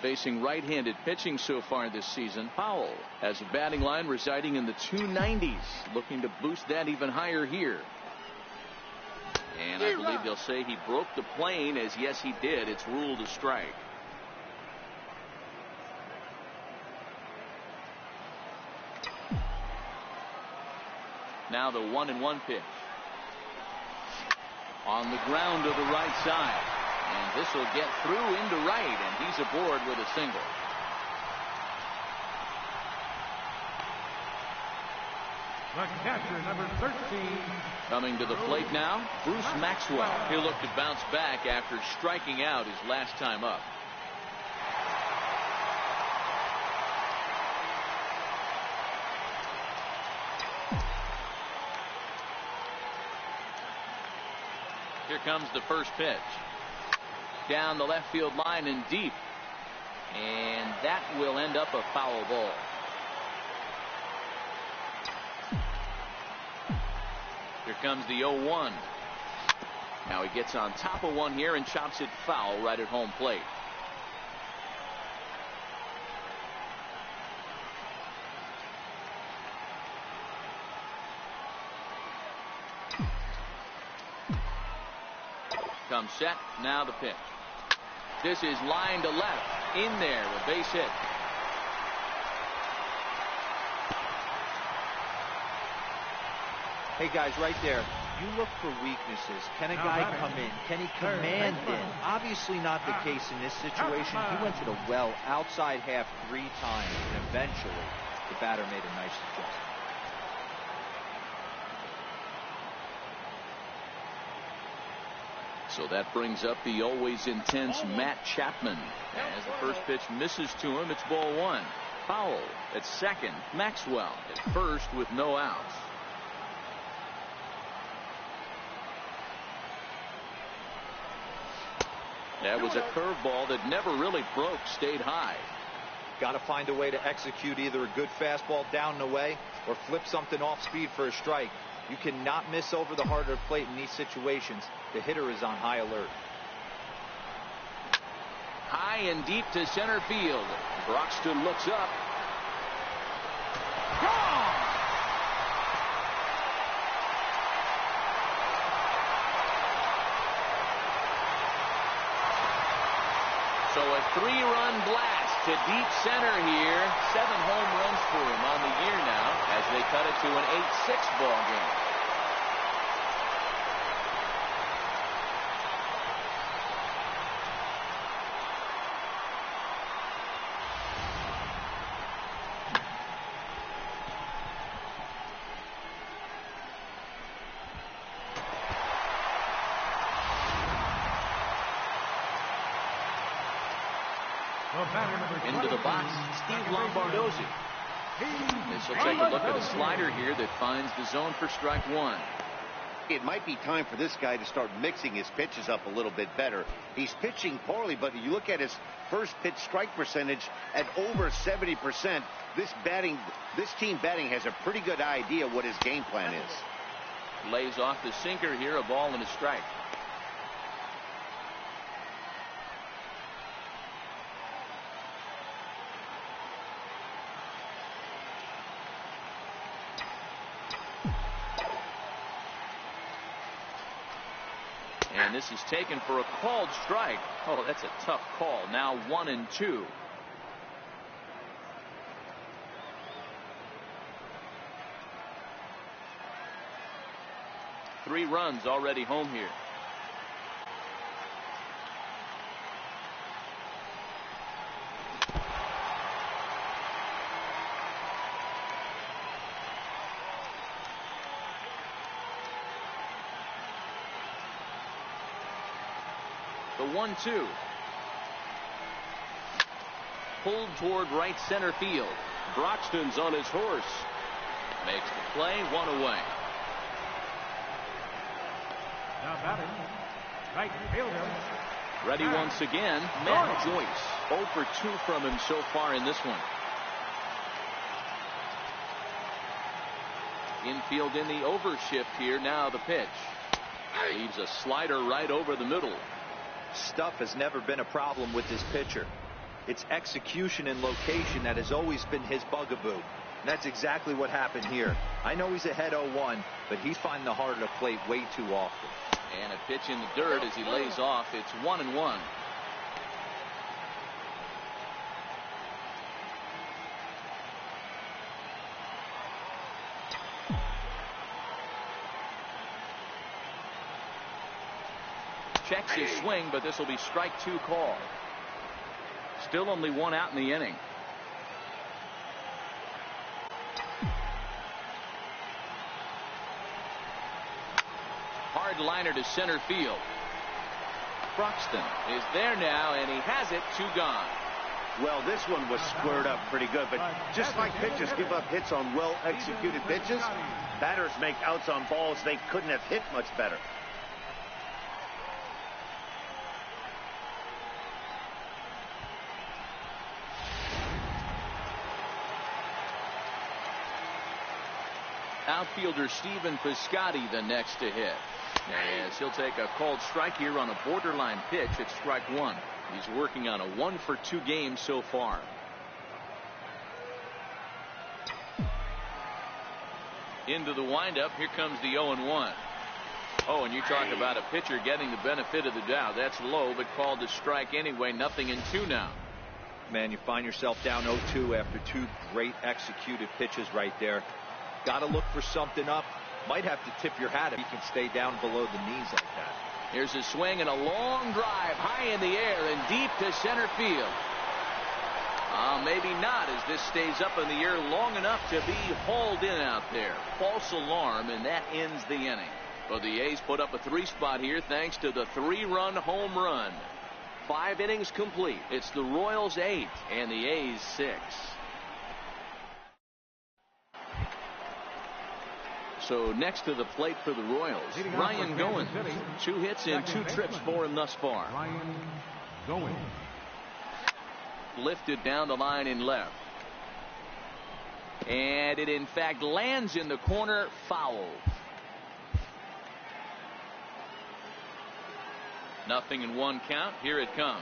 Facing right-handed pitching so far this season, Powell has a batting line residing in the 290s, looking to boost that even higher here. And I believe they'll say he broke the plane, as yes he did. It's ruled a strike. Now the 1-1 pitch. On the ground to the right side. And this will get through into right, and he's aboard with a single. The catcher, number 13. Coming to the plate now, Bruce Maxwell. He'll look to bounce back after striking out his last time up. Here comes the first pitch. Down the left field line and deep. And that will end up a foul ball. Here comes the 0-1. Now he gets on top of one here and chops it foul right at home plate. Comes set. Now the pitch. This is line to left. In there. A base hit. Hey, guys, right there, you look for weaknesses. Can a guy come in? Can he command in? Obviously not the case in this situation. He went to the well outside half 3 times, and eventually the batter made a nice adjustment. So that brings up the always intense Matt Chapman. As the first pitch misses to him, it's ball 1. Foul at second. Maxwell at first with no outs. That was a curveball that never really broke, stayed high. Got to find a way to execute either a good fastball down and away or flip something off speed for a strike. You cannot miss over the heart of the plate in these situations. The hitter is on high alert. High and deep to center field. Broxton looks up. Gone! So a 3-run blast to deep center here. 7 home runs for him on the year now as they cut it to an 8-6 ball game. Into the box, Steve Lombardozzi. This will take a look at a slider here that finds the zone for strike 1. It might be time for this guy to start mixing his pitches up a little bit better. He's pitching poorly, but you look at his first pitch strike percentage at over 70%. This team batting has a pretty good idea what his game plan is. Lays off the sinker here, a ball and a strike. And this is taken for a called strike. Oh, that's a tough call. Now 1-2. Three runs already home here. The 1-2. Pulled toward right center field. Broxton's on his horse. Makes the play, 1 away. Now batting, right fielder. Ready once again, Matt Joyce. 0 for 2 from him so far in this one. Infield in the overshift here. Now the pitch. Leaves a slider right over the middle. Stuff has never been a problem with this pitcher. It's execution and location that has always been his bugaboo. And that's exactly what happened here. I know he's ahead 0-1, but he's finding the heart of the plate way too often. And a pitch in the dirt as he lays off. It's 1-1. Checks his swing, but this will be strike 2 call. Still only 1 out in the inning. Hard liner to center field. Broxton is there now, and he has it. 2 gone. Well, this one was squared up pretty good, but just like pitchers give up hits on well-executed pitches, batters make outs on balls they couldn't have hit much better. Outfielder Stephen Piscotty the next to hit. As he'll take a called strike here on a borderline pitch at strike 1. He's working on a 1 for 2 game so far. Into the windup. Here comes the 0-1. Oh, and you talk about a pitcher getting the benefit of the doubt. That's low, but called to strike anyway. 0-2 now. Man, you find yourself down 0-2 after 2 great executed pitches right there. Got to look for something up. Might have to tip your hat if he can stay down below the knees like that. Here's a swing and a long drive high in the air and deep to center field. Maybe not, as this stays up in the air long enough to be hauled in out there. False alarm, and that ends the inning. But the A's put up a 3-spot here thanks to the 3-run home run. 5 innings complete. It's the Royals 8 and the A's 6. So next to the plate for the Royals, Ryan Goins. 2 hits and 2 trips for him thus far. Ryan Goins. Lifted down the line in left. And it in fact lands in the corner, foul. 0-1 count. Here it comes.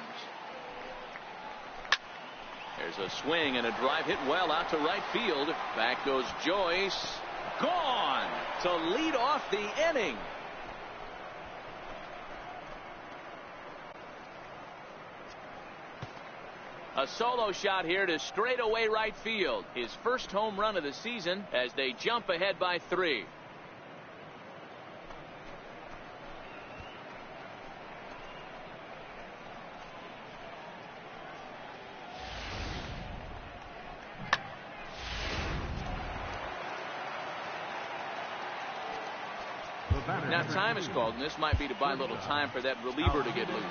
There's a swing and a drive hit well out to right field. Back goes Joyce. Gone to lead off the inning. A solo shot here to straightaway right field. His first home run of the season as they jump ahead by 3. Now time is called, and this might be to buy a little time for that reliever to get loose.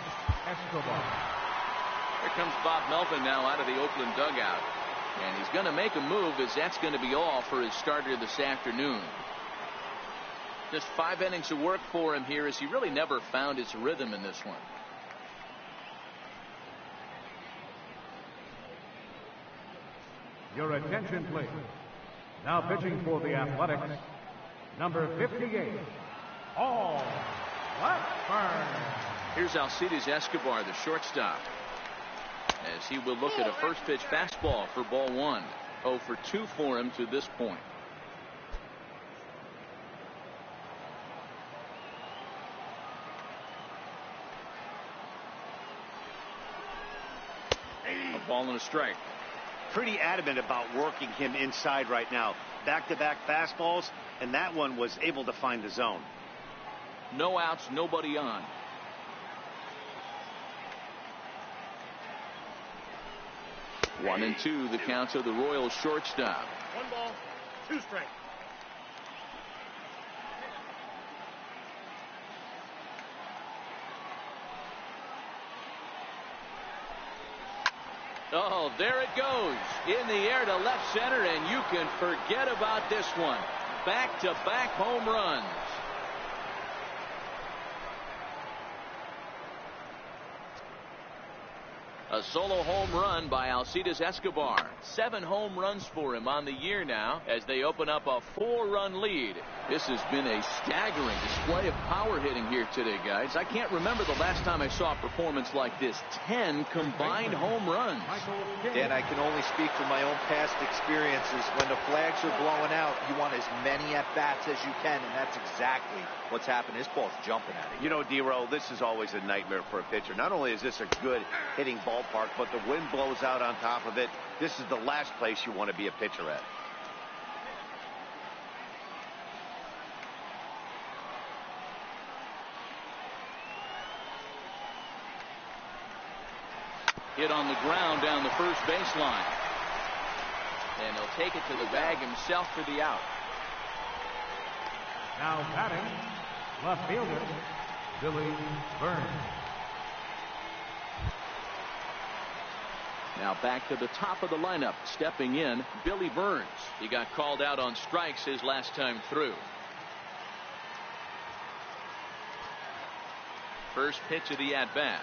Here comes Bob Melvin now out of the Oakland dugout. And he's going to make a move, as that's going to be all for his starter this afternoon. Just 5 innings of work for him here, as he really never found his rhythm in this one. Your attention, please. Now pitching for the Athletics, number 58, All Blackburn. Here's Alcides Escobar, the shortstop, as he will look at a first pitch fastball for ball 1. 0 for 2 for him to this point. A ball and a strike. Pretty adamant about working him inside right now. Back-to-back fastballs, and that one was able to find the zone. No outs, nobody on. One and 2, the counts of the Royals shortstop. 1 ball, 2 strikes. Oh, there it goes in the air to left center, and you can forget about this one. Back-to-back home runs. A solo home run by Alcides Escobar. 7 home runs for him on the year now as they open up a 4-run lead. This has been a staggering display of power hitting here today, guys. I can't remember the last time I saw a performance like this. 10 combined home runs. Dan, I can only speak from my own past experiences. When the flags are blowing out, you want as many at-bats as you can, and that's exactly what's happened. This ball's jumping at it. You know, D-Roll, this is always a nightmare for a pitcher. Not only is this a good hitting ballpark, but the wind blows out on top of it. This is the last place you want to be a pitcher at. Hit on the ground down the first baseline. And he'll take it to the bag himself for the out. Now batting, left fielder, Billy Burns. Now back to the top of the lineup, stepping in, Billy Burns. He got called out on strikes his last time through. First pitch of the at-bat.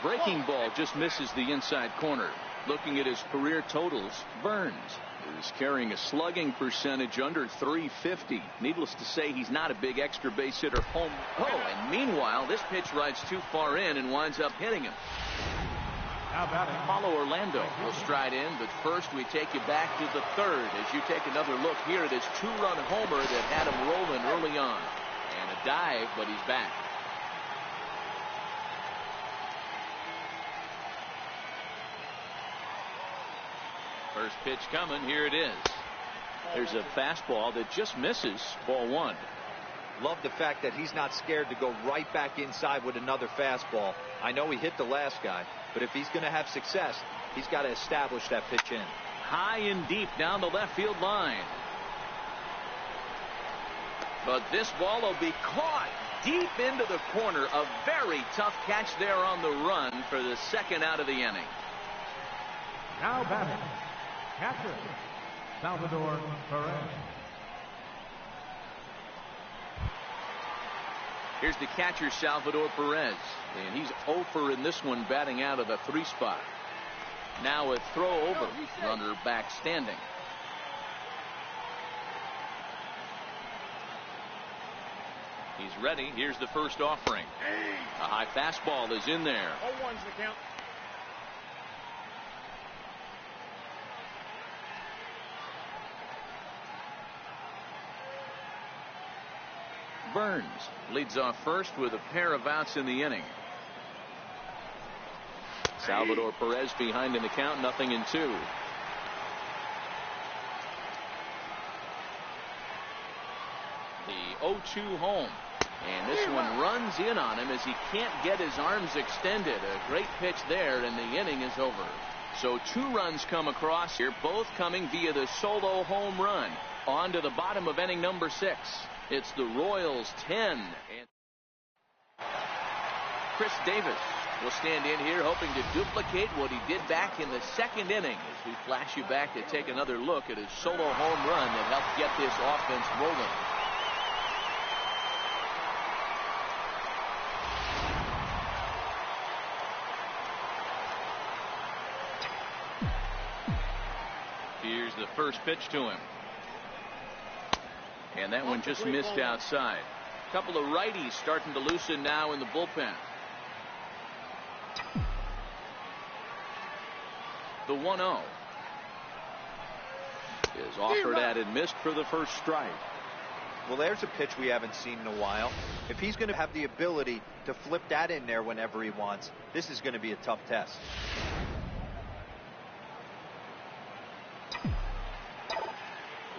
Breaking ball just misses the inside corner. Looking at his career totals, Burns is carrying a slugging percentage under .350. Needless to say, he's not a big extra base hitter home. Oh, and meanwhile, this pitch rides too far in and winds up hitting him. Paulo Orlando will stride in, but first we take you back to the 3rd as you take another look here at his 2-run homer that had him rolling early on. And a dive, but he's back. First pitch coming. Here it is. There's a fastball that just misses. Ball one. Love the fact that he's not scared to go right back inside with another fastball. I know he hit the last guy, but if he's going to have success, he's got to establish that pitch in. High and deep down the left field line. But this ball will be caught deep into the corner. A very tough catch there on the run for the second out of the inning. Now batting, catcher, Salvador Perez. Here's the catcher, Salvador Perez, and he's 0 for in this one, batting out of the 3 spot. Now a throw over, runner back standing. He's ready. Here's the first offering. A high fastball is in there. 0-1's the count. Burns leads off first with a pair of outs in the inning. Salvador Perez behind in the count, 0-2. The 0-2 home. And this one runs in on him as he can't get his arms extended. A great pitch there, and the inning is over. So 2 runs come across here, both coming via the solo home run. On to the bottom of inning number 6. It's the Royals 10. And Chris Davis will stand in here hoping to duplicate what he did back in the 2nd inning as we flash you back to take another look at his solo home run that helped get this offense rolling. Here's the first pitch to him. And that one just missed outside. A couple of righties starting to loosen now in the bullpen. The 1-0 is offered at and missed for the first strike. Well, there's a pitch we haven't seen in a while. If he's going to have the ability to flip that in there whenever he wants, this is going to be a tough test.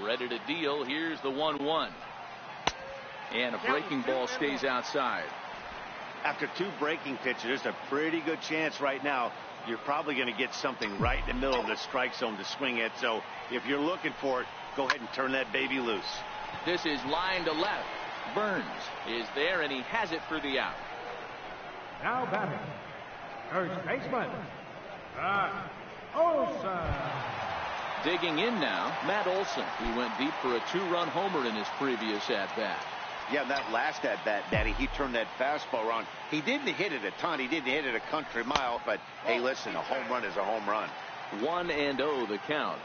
Ready to deal. Here's the 1-1. And a breaking ball stays outside. After 2 breaking pitches, there's a pretty good chance right now you're probably going to get something right in the middle of the strike zone to swing at. So if you're looking for it, go ahead and turn that baby loose. This is line to left. Burns is there, and he has it for the out. Now batting, first baseman, Olson. Digging in now, Matt Olson. He went deep for a 2-run homer in his previous at-bat. Yeah, that last at-bat, Daddy, he turned that fastball around. He didn't hit it a ton. He didn't hit it a country mile. But, hey, listen, a home run is a home run. 1-0 the count.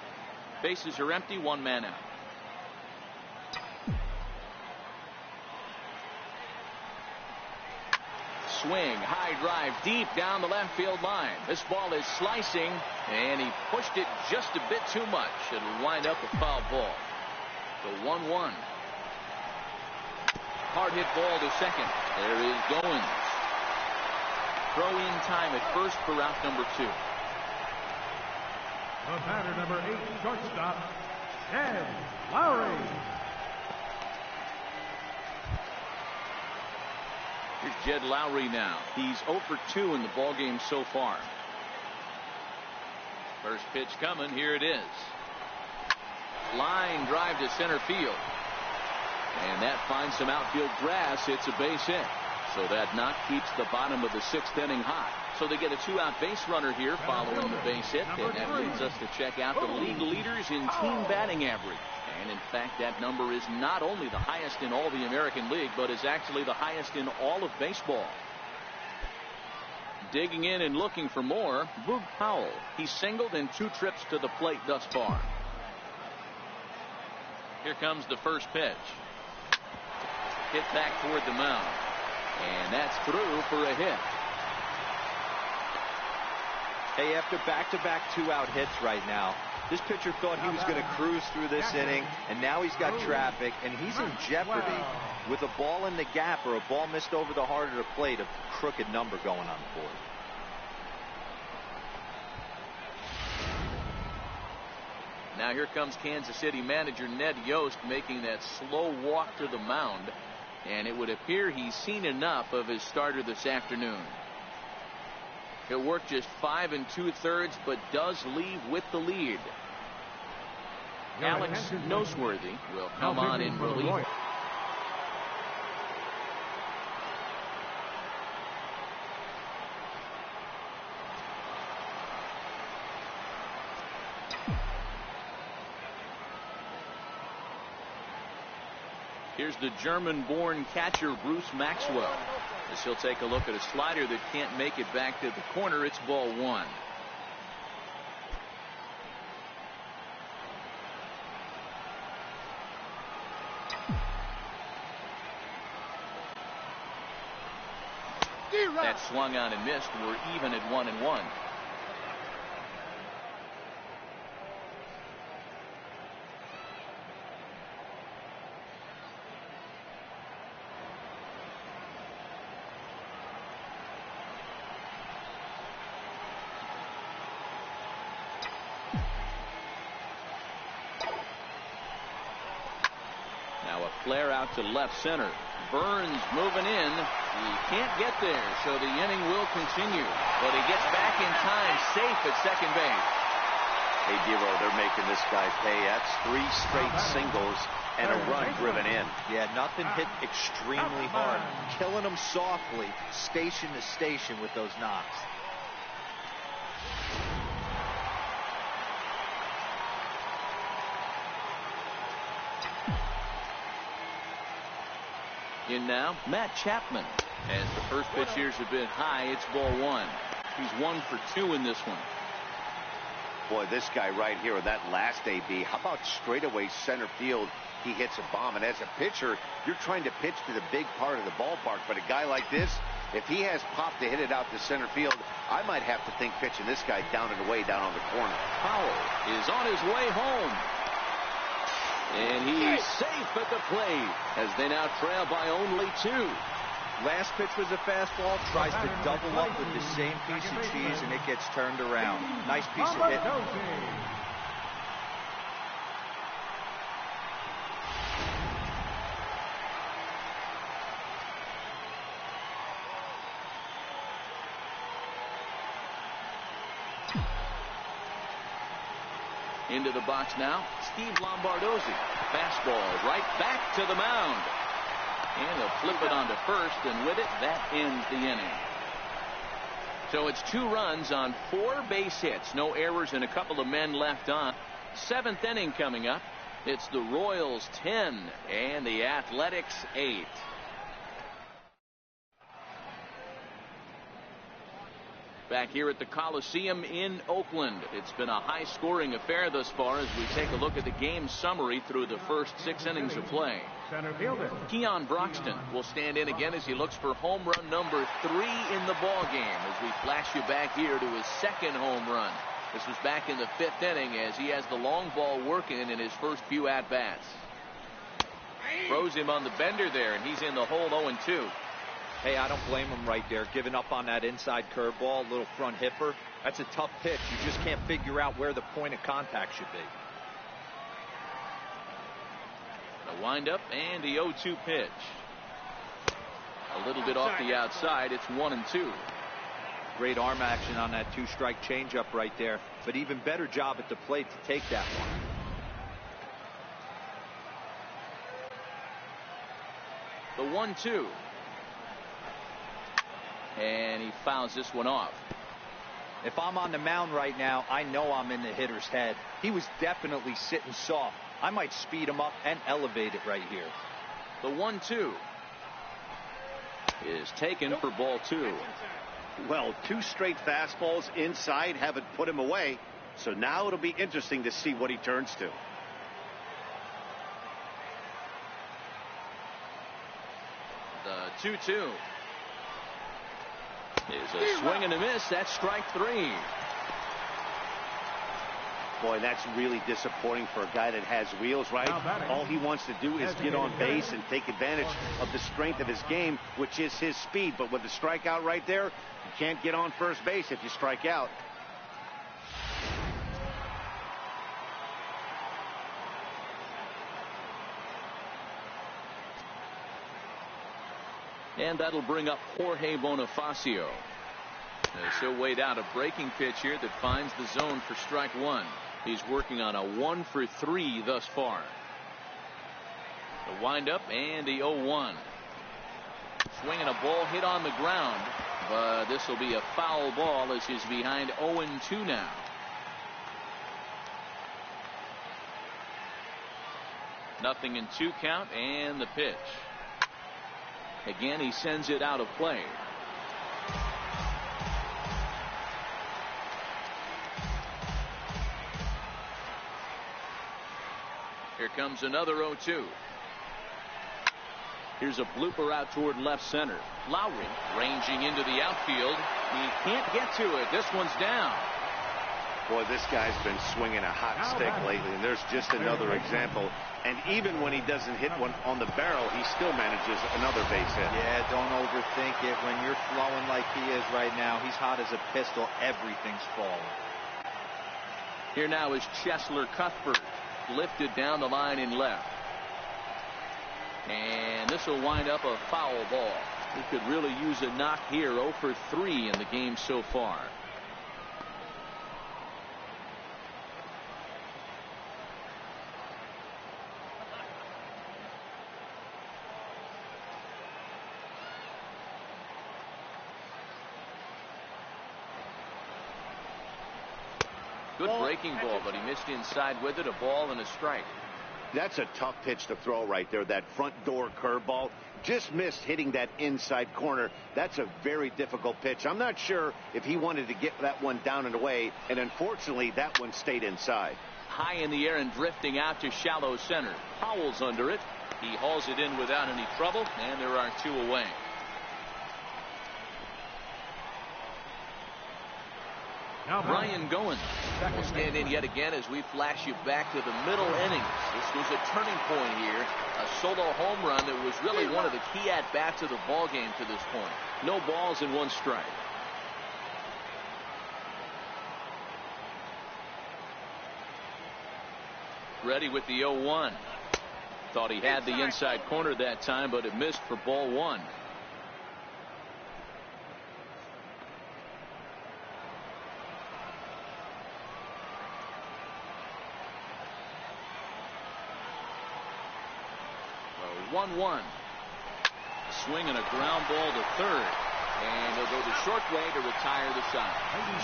Bases are empty, 1 man out. Swing, high drive, deep down the left field line. This ball is slicing, and he pushed it just a bit too much. It'll wind up a foul ball. The 1-1. Hard hit ball to second. There is Goins. Throw in time at first for out number 2. The batter, number 8, shortstop, Jed Lowry. Here's Jed Lowry now. He's 0 for 2 in the ballgame so far. First pitch coming. Here it is. Line drive to center field. And that finds some outfield grass. It's a base hit. So that knock keeps the bottom of the 6th inning hot. So they get a 2-out base runner here following the base hit. And that leads us to check out the league leaders in team batting average. And in fact, that number is not only the highest in all the American League, but is actually the highest in all of baseball. Digging in and looking for more, Boog Powell. He's singled in 2 trips to the plate thus far. Here comes the first pitch. Hit back toward the mound. And that's through for a hit. Hey, after back-to-back 2-out hits right now, this pitcher thought he was going to cruise through this inning, and now he's got traffic, and he's in jeopardy with a ball in the gap or a ball missed over the heart of the plate, a crooked number going on the board. Now here comes Kansas City manager Ned Yost making that slow walk to the mound. And it would appear he's seen enough of his starter this afternoon. He'll work just 5 2/3, but does leave with the lead. Alex Noseworthy will come on in relief. Here's the German-born catcher Bruce Maxwell, as he'll take a look at a slider that can't make it back to the corner. It's ball 1. That swung on and missed. We're even at 1-1. Flare out to left center. Burns moving in. He can't get there, so the inning will continue. But he gets back in time, safe at second base. Hey, Dero, they're making this guy pay. That's 3 straight singles and a run driven in. Yeah, nothing hit extremely hard. Killing them softly, station to station with those knocks. In now, Matt Chapman. As the first pitch here's a bit high, it's ball 1. He's 1 for 2 in this one. Boy, this guy right here, that last AB, how about straightaway center field? He hits a bomb, and as a pitcher, you're trying to pitch to the big part of the ballpark, but a guy like this, if he has pop to hit it out to center field, I might have to think pitching this guy down and away down on the corner. Powell is on his way home. And he's safe at the plate as they now trail by only 2. Last pitch was a fastball. Tries to double up with the same piece of cheese, and it gets turned around. Nice piece of hit. Into the box now, Steve Lombardozzi. Fastball right back to the mound. And he'll flip it onto first, and with it, that ends the inning. So it's 2 runs on 4 base hits. No errors and a couple of men left on. 7th inning coming up. It's the Royals 10 and the Athletics 8. Back here at the Coliseum in Oakland. It's been a high-scoring affair thus far as we take a look at the game summary through the first 6 innings of play. Keon Broxton will stand in again as he looks for home run number 3 in the ball game as we flash you back here to his 2nd home run. This was back in the 5th inning as he has the long ball working in his first few at-bats. Throws him on the bender there, and he's in the hole 0-2. Hey, I don't blame him right there, giving up on that inside curveball, little front hipper. That's a tough pitch. You just can't figure out where the point of contact should be. The windup and the 0-2 pitch. A little bit off the outside. It's 1-2. Great arm action on that 2-strike changeup right there, but even better job at the plate to take that one. The 1-2. And he fouls this one off. If I'm on the mound right now, I know I'm in the hitter's head. He was definitely sitting soft. I might speed him up and elevate it right here. The 1-2 is taken for ball 2. Well, 2 straight fastballs inside haven't put him away. So now it'll be interesting to see what he turns to. The 2-2 is a swing and a miss. That's strike 3. Boy, that's really disappointing for a guy that has wheels, right? All he wants to do is get on base and take advantage of the strength of his game, which is his speed. But with the strikeout right there, you can't get on first base if you strike out. And that'll bring up Jorge Bonifacio. As he'll wait out a breaking pitch here that finds the zone for strike one. He's working on a 1-for-3 thus far. The windup and the 0-1. Swinging a ball hit on the ground, but this will be a foul ball as he's behind 0-2 now. Nothing in 2 count and the pitch. Again, he sends it out of play. Here comes another 0-2. Here's a blooper out toward left center. Lowry ranging into the outfield. He can't get to it. This one's down. Boy, this guy's been swinging a hot stick lately, and there's just another example. And even when he doesn't hit one on the barrel, he still manages another base hit. Yeah, don't overthink it. When you're flowing like he is right now, he's hot as a pistol. Everything's falling. Here now is Cheslor Cuthbert, lifted down the line in left. And this will wind up a foul ball. He could really use a knock here. 0-for-3 in the game so far. Good breaking ball, but he missed inside with it. A ball and a strike. That's a tough pitch to throw right there. That front door curveball just missed hitting that inside corner. That's a very difficult pitch. I'm not sure if he wanted to get that one down and away, and unfortunately that one stayed inside. High in the air and drifting out to shallow center. Powell's under it. He hauls it in without any trouble, and there are 2 away. Ryan Goins will stand in yet again as we flash you back to the middle innings. This was a turning point here. A solo home run that was really one of the key at-bats of the ball game to this point. No balls and 1 strike. Ready with the 0-1. Thought he had the inside corner that time, but it missed for ball 1. So 1-1. Swing and a ground ball to third. And he'll go the short way to retire the side.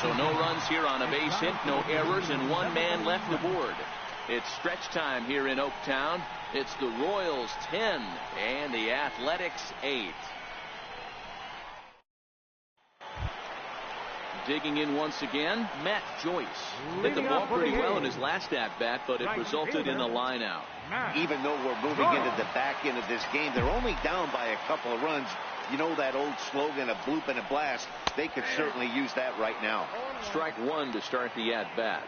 So no runs here on a base hit, no errors, and 1 man left aboard. It's stretch time here in Oaktown. It's the Royals 10 and the Athletics 8. Digging in once again, Matt Joyce hit the ball pretty well in his last at-bat, but it resulted in a line out. Even though we're moving into the back end of this game, they're only down by a couple of runs. You know that old slogan, a bloop and a blast. They could certainly use that right now. Strike 1 to start the at-bat.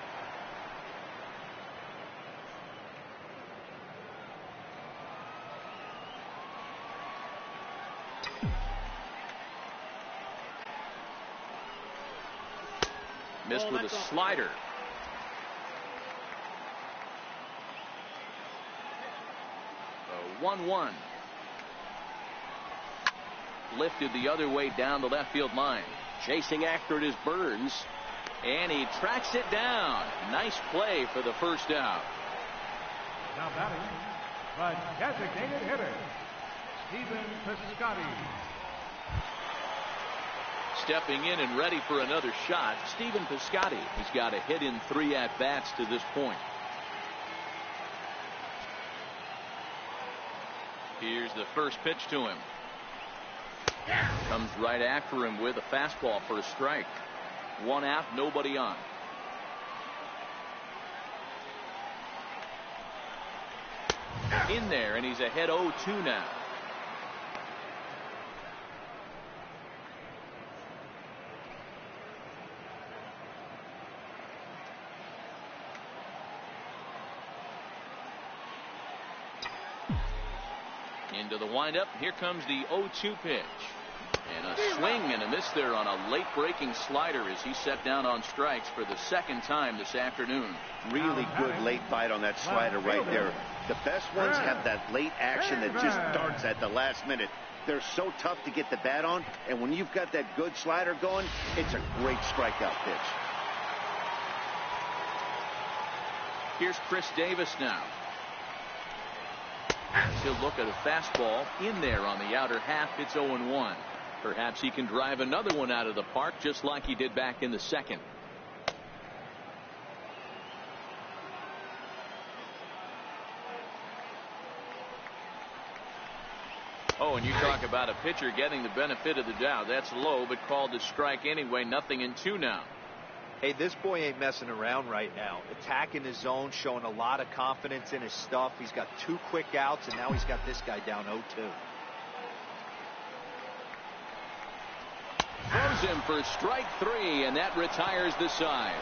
Missed with a slider. So 1-1. Lifted the other way down the left field line. Chasing after it is Burns. And he tracks it down. Nice play for the first out. Now batting, the designated hitter, Stephen Piscotty. Stepping in and ready for another shot, Stephen Piscotty. He's got a hit in 3 at-bats to this point. Here's the first pitch to him. Comes right after him with a fastball for a strike. 1 out, nobody on. In there, and he's ahead 0-2 now. Into the windup. Here comes the 0-2 pitch. And a swing and a miss there on a late breaking slider as he set down on strikes for the 2nd time this afternoon. Really good late bite on that slider right there. The best ones have that late action that just darts at the last minute. They're so tough to get the bat on, and when you've got that good slider going, it's a great strikeout pitch. Here's Chris Davis now. He'll look at a fastball in there on the outer half. It's 0-1. Perhaps he can drive another one out of the park just like he did back in the second. Oh, and you talk about a pitcher getting the benefit of the doubt. That's low, but called a strike anyway. 0-2 now. Hey, this boy ain't messing around right now. Attacking his zone, showing a lot of confidence in his stuff. He's got 2 quick outs, and now he's got this guy down 0-2. Throws him for strike 3, and that retires the side.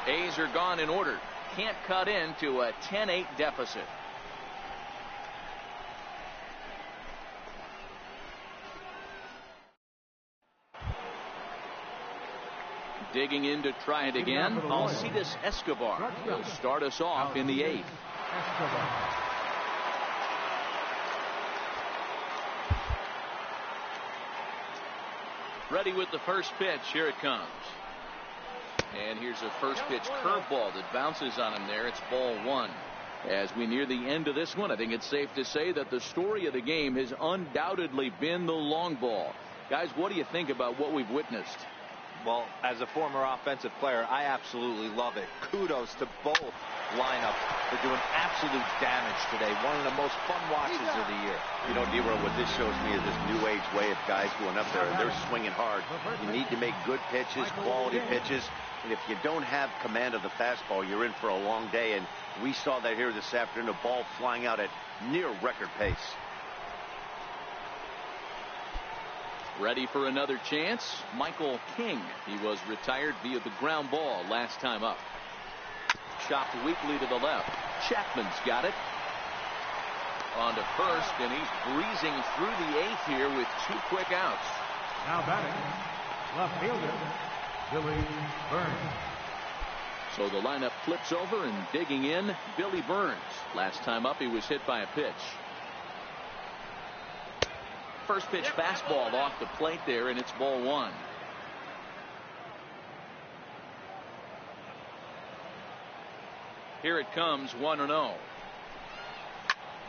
A's are gone in order. Can't cut into a 10-8 deficit. Digging in to try it again, Alcides Escobar will start us off in the 8th. Ready with the first pitch. Here it comes. And here's a first pitch curveball that bounces on him there. It's ball 1. As we near the end of this one, I think it's safe to say that the story of the game has undoubtedly been the long ball. Guys, what do you think about what we've witnessed? Well, as a former offensive player, I absolutely love it. Kudos to both lineups for doing absolute damage today. One of the most fun watches of the year. You know, D-Row, what this shows me is this new age way of guys going up there. They're swinging hard. You need to make good pitches, quality pitches. And if you don't have command of the fastball, you're in for a long day. And we saw that here this afternoon, a ball flying out at near record pace. Ready for another chance. Michael King. He was retired via the ground ball last time up. Chopped weakly to the left. Chapman's got it. On to first, and he's breezing through the 8th here with 2 quick outs. Now batting, left fielder, Billy Burns. So the lineup flips over, and digging in, Billy Burns. Last time up, he was hit by a pitch. First pitch fastball off the plate there, and it's ball 1. Here it comes, 1-0.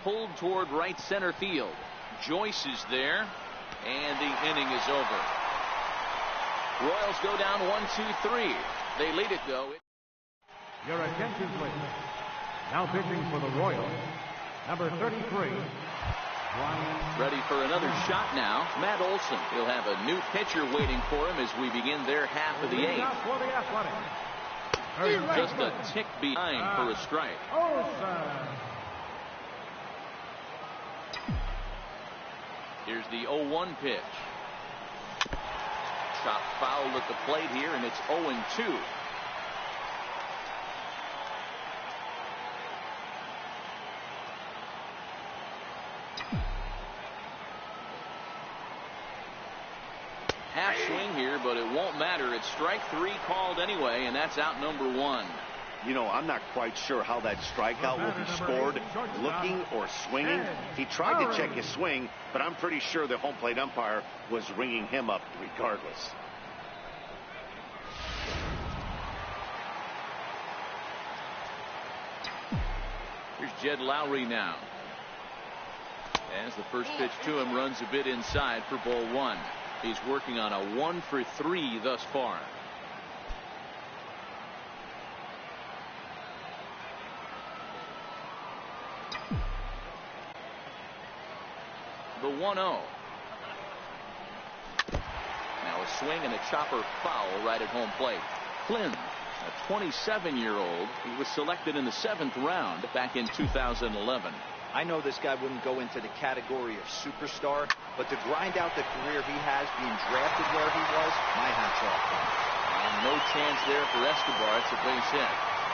Pulled toward right center field. Joyce is there, and the inning is over. Royals go down 1-2-3. They lead it, though. Your attention, please. Now pitching for the Royals, number 33. Ready for another shot now. Matt Olson. He'll have a new pitcher waiting for him as we begin their half of the 8th. Just a tick behind for a strike. Here's the 0-1 pitch. Chop foul at the plate here, and it's 0-2. Half swing here, but it won't matter. It's strike 3 called anyway, and that's out number 1. You know, I'm not quite sure how that strikeout will be scored, looking or swinging. He tried to check his swing, but I'm pretty sure the home plate umpire was ringing him up regardless. Here's Jed Lowry now. As the first pitch to him runs a bit inside for ball 1. He's working on a 1 for 3 thus far. The 1-0. Now a swing and a chopper foul right at home plate. Flynn, a 27-year-old, he was selected in the 7th round back in 2011. I know this guy wouldn't go into the category of superstar, but to grind out the career he has being drafted where he was, my hat's off. No chance there for Escobar. It's a base hit.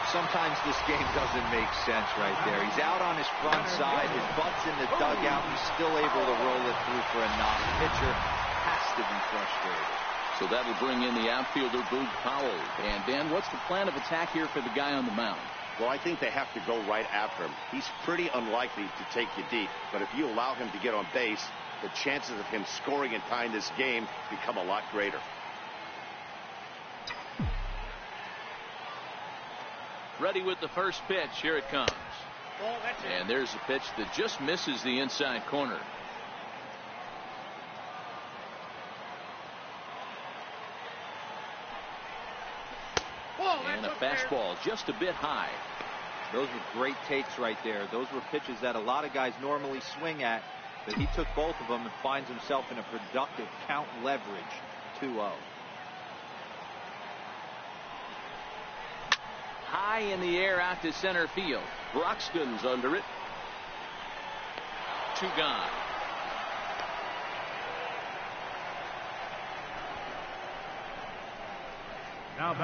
Sometimes this game doesn't make sense right there. He's out on his front side. His butt's in the dugout. He's still able to roll it through for a knock. Pitcher has to be frustrated. So that'll bring in the outfielder, Boog Powell. And, Dan, what's the plan of attack here for the guy on the mound? Well, I think they have to go right after him. He's pretty unlikely to take you deep, but if you allow him to get on base, the chances of him scoring and tying this game become a lot greater. Ready with the first pitch. Here it comes. And there's a pitch that just misses the inside corner. And a fastball just a bit high. Those were great takes right there. Those were pitches that a lot of guys normally swing at, but he took both of them and finds himself in a productive count leverage 2-0. High in the air out to center field. Broxton's under it. 2 gone.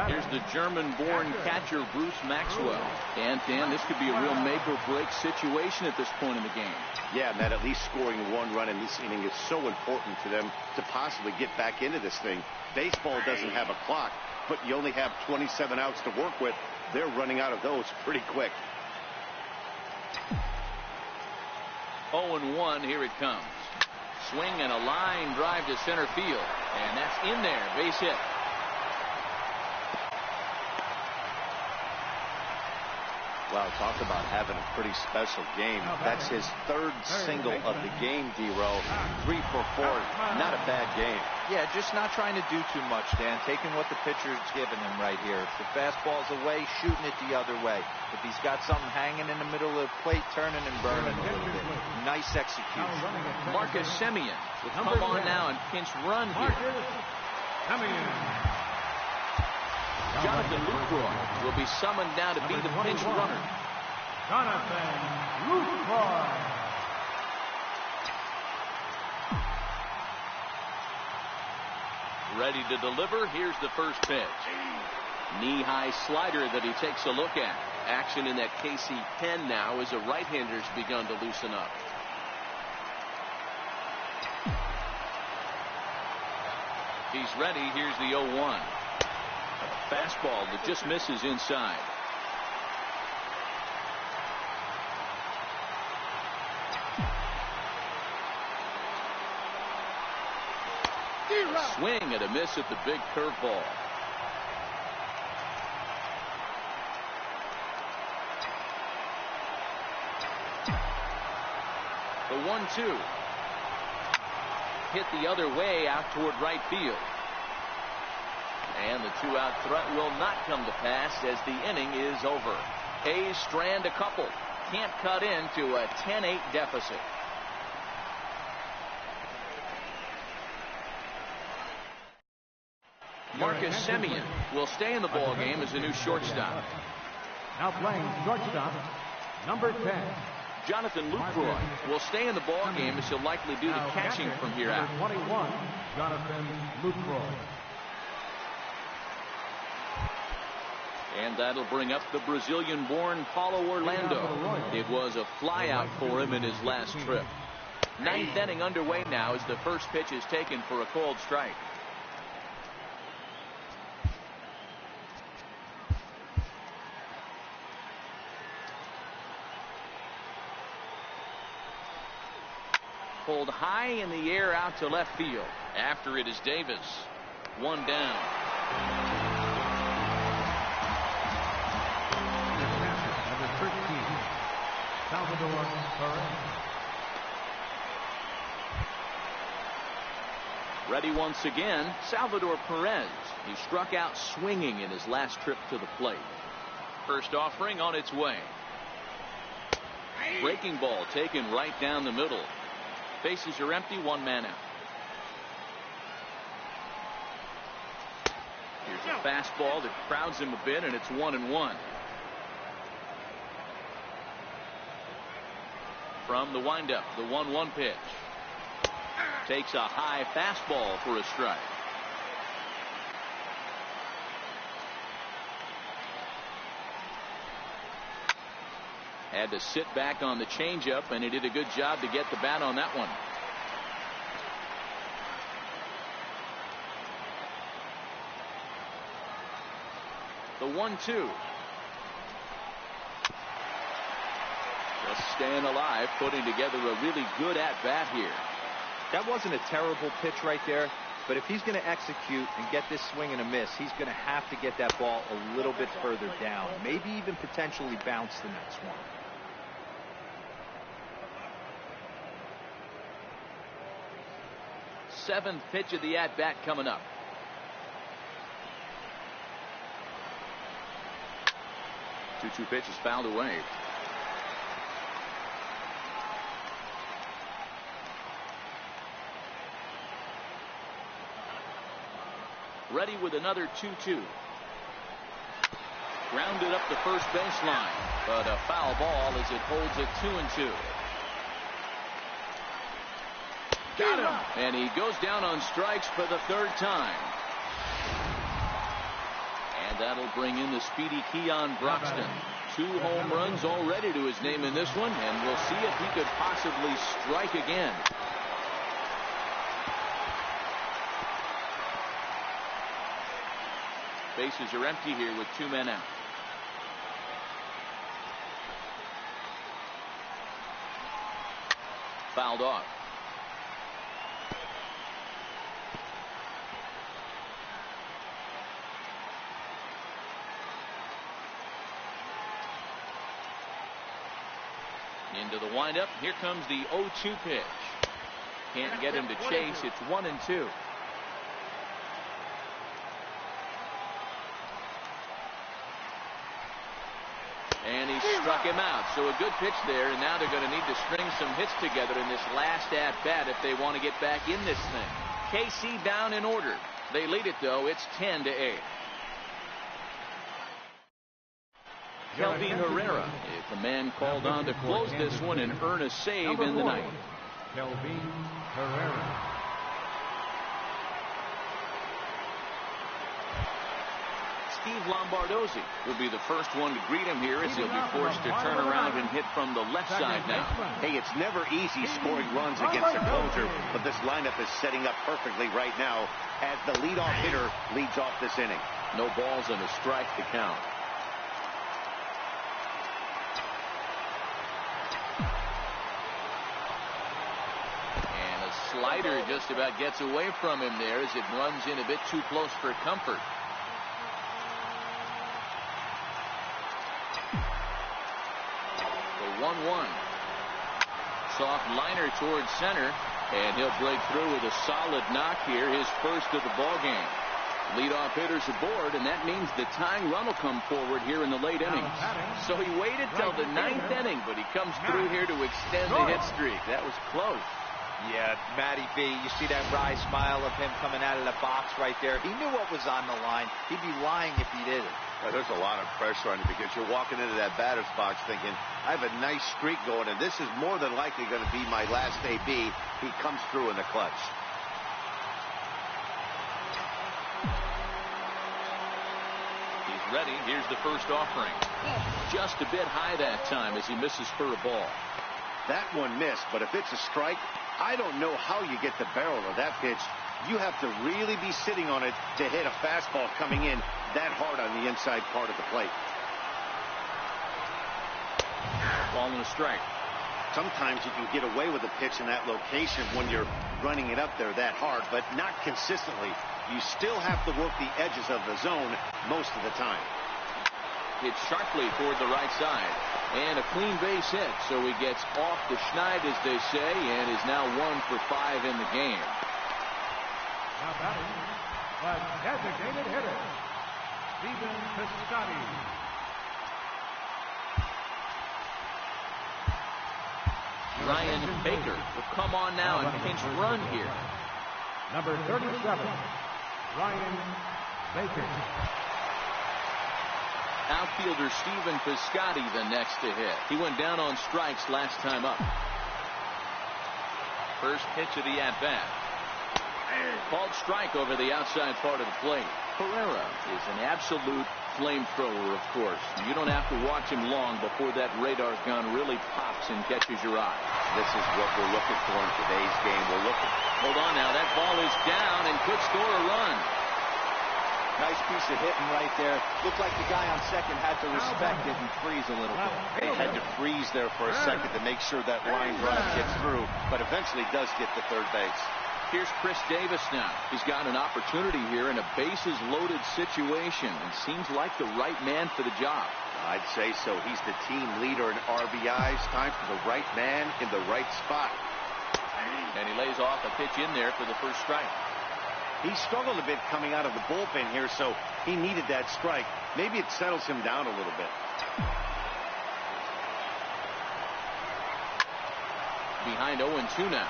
Here's the German-born catcher Bruce Maxwell. And Dan, this could be a real make-or-break situation at this point in the game. Yeah, Matt, at least scoring 1 run in this inning is so important to them to possibly get back into this thing. Baseball doesn't have a clock, but you only have 27 outs to work with. They're running out of those pretty quick. 0-1, here it comes. Swing and a line drive to center field. And that's in there, base hit. Wow, talk about having a pretty special game. That's his 3rd single of the game, D-Row. 3 for 4. Not a bad game. Yeah, just not trying to do too much, Dan. Taking what the pitcher's giving him right here. If the fastball's away, shooting it the other way. If he's got something hanging in the middle of the plate, turning and burning a little bit. Nice execution. Marcus Semien will come on now and pinch run here. Jonathan Lucroy will be summoned now to be the pinch runner. Jonathan Lucroy. Ready to deliver. Here's the first pitch. Knee-high slider that he takes a look at. Action in that KC pen now as a right-hander's begun to loosen up. He's ready. Here's the 0-1. Fastball that just misses inside. Swing and a miss at the big curveball. The 1-2. Hit the other way out toward right field. And the 2-out threat will not come to pass as the inning is over. A's strand a couple. Can't cut into a 10-8 deficit. Marcus Semien will stay in the ball game as a new shortstop. Now playing shortstop, number 10. Jonathan Lucroy will stay in the ball game as he'll likely do the catching from here out. 21, Jonathan Lucroy. And that'll bring up the Brazilian-born Paulo Orlando. It was a flyout for him in his last trip. 9th inning underway now as the first pitch is taken for a called strike. Pulled high in the air out to left field. After it is Davis. 1 down. Number 13, Salvador Perez. Ready once again, Salvador Perez. He struck out swinging in his last trip to the plate. First offering on its way. Breaking ball taken right down the middle. Bases are empty, 1 man out. Here's a fastball that crowds him a bit, and it's 1-1. From the windup, the 1-1 pitch. Takes a high fastball for a strike. Had to sit back on the changeup, and he did a good job to get the bat on that one. The 1-2. Just staying alive, putting together a really good at-bat here. That wasn't a terrible pitch right there, but if he's going to execute and get this swing and a miss, he's going to have to get that ball a little bit further down, maybe even potentially bounce the next one. Seventh pitch of the at-bat coming up. Two pitch is fouled away. Ready with another 2-2. Grounded up the first baseline, but a foul ball as it holds it 2-2. Got him, and he goes down on strikes for the third time. And that'll bring in the speedy Keon Broxton. 2 home runs already to his name in this one, and we'll see if he could possibly strike again. Bases are empty here with 2 men out. Fouled off. Into the windup. Here comes the 0-2 pitch. Can't get him to chase. It's 1-2. And he struck him out. So a good pitch there, and now they're going to need to string some hits together in this last at-bat if they want to get back in this thing. KC down in order. They lead it, though. It's 10-8. Kelvin Herrera is the man called on to close this one and earn a save in the ninth. Kelvin Herrera. Steve Lombardozzi will be the first one to greet him here as he'll be forced to turn around and hit from the left side now. Hey, it's never easy scoring runs against a closer, but this lineup is setting up perfectly right now as the leadoff hitter leads off this inning. No balls and a strike to count. And a slider just about gets away from him there as it runs in a bit too close for comfort. The 1-1. Soft liner towards center, and he'll break through with a solid knock here, his first of the ball game. Leadoff hitters aboard, and that means the tying run will come forward here in the late innings. So he waited till the 9th inning, but he comes through here to extend the hit streak. That was close. Yeah, Matty V, you see that wry smile of him coming out of the box right there. He knew what was on the line. He'd be lying if he didn't. There's a lot of pressure on you because you're walking into that batter's box thinking, I have a nice streak going, and this is more than likely going to be my last AB. He comes through in the clutch. He's ready. Here's the first offering. Just a bit high that time as he misses for a ball. That one missed, but if it's a strike, I don't know how you get the barrel of that pitch. You have to really be sitting on it to hit a fastball coming in that hard on the inside part of the plate. Ball and a strike. Sometimes you can get away with a pitch in that location when you're running it up there that hard, but not consistently. You still have to work the edges of the zone most of the time. Hit sharply toward the right side. And a clean base hit, so he gets off the schneid, as they say, and is now 1 for 5 in the game. Now batting, the designated hitter, Stephen Piscotty. Ryan Baker will come on now and pinch run here. Number 37, Ryan Baker. Outfielder Stephen Piscotty the next to hit. He went down on strikes last time up. First pitch of the at-bat. Called strike over the outside part of the plate. Herrera is an absolute flamethrower, of course. You don't have to watch him long before that radar gun really pops and catches your eye. This is what we're looking for in today's game. We're looking. Hold on now. That ball is down and could score a run. Nice piece of hitting right there. Looked like the guy on second had to respect it and freeze a little bit. They had to freeze there for a second to make sure that line drive gets through, but eventually does get to third base. Here's Chris Davis now. He's got an opportunity here in a bases-loaded situation and seems like the right man for the job. I'd say so. He's the team leader in RBIs. Time for the right man in the right spot. And he lays off a pitch in there for the first strike. He struggled a bit coming out of the bullpen here, so he needed that strike. Maybe it settles him down a little bit. Behind 0-2 now.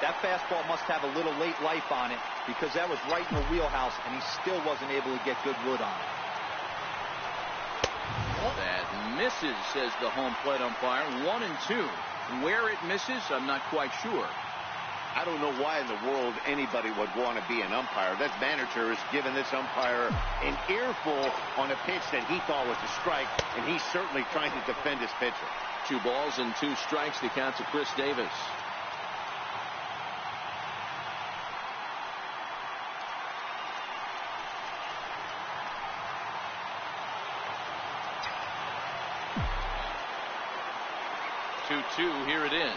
That fastball must have a little late life on it because that was right in the wheelhouse, and he still wasn't able to get good wood on it. That misses, says the home plate umpire. 1-2. Where it misses, I'm not quite sure. I don't know why in the world anybody would want to be an umpire. That manager has given this umpire an earful on a pitch that he thought was a strike, and he's certainly trying to defend his pitcher. 2 balls and 2 strikes to count to Chris Davis. Here it is.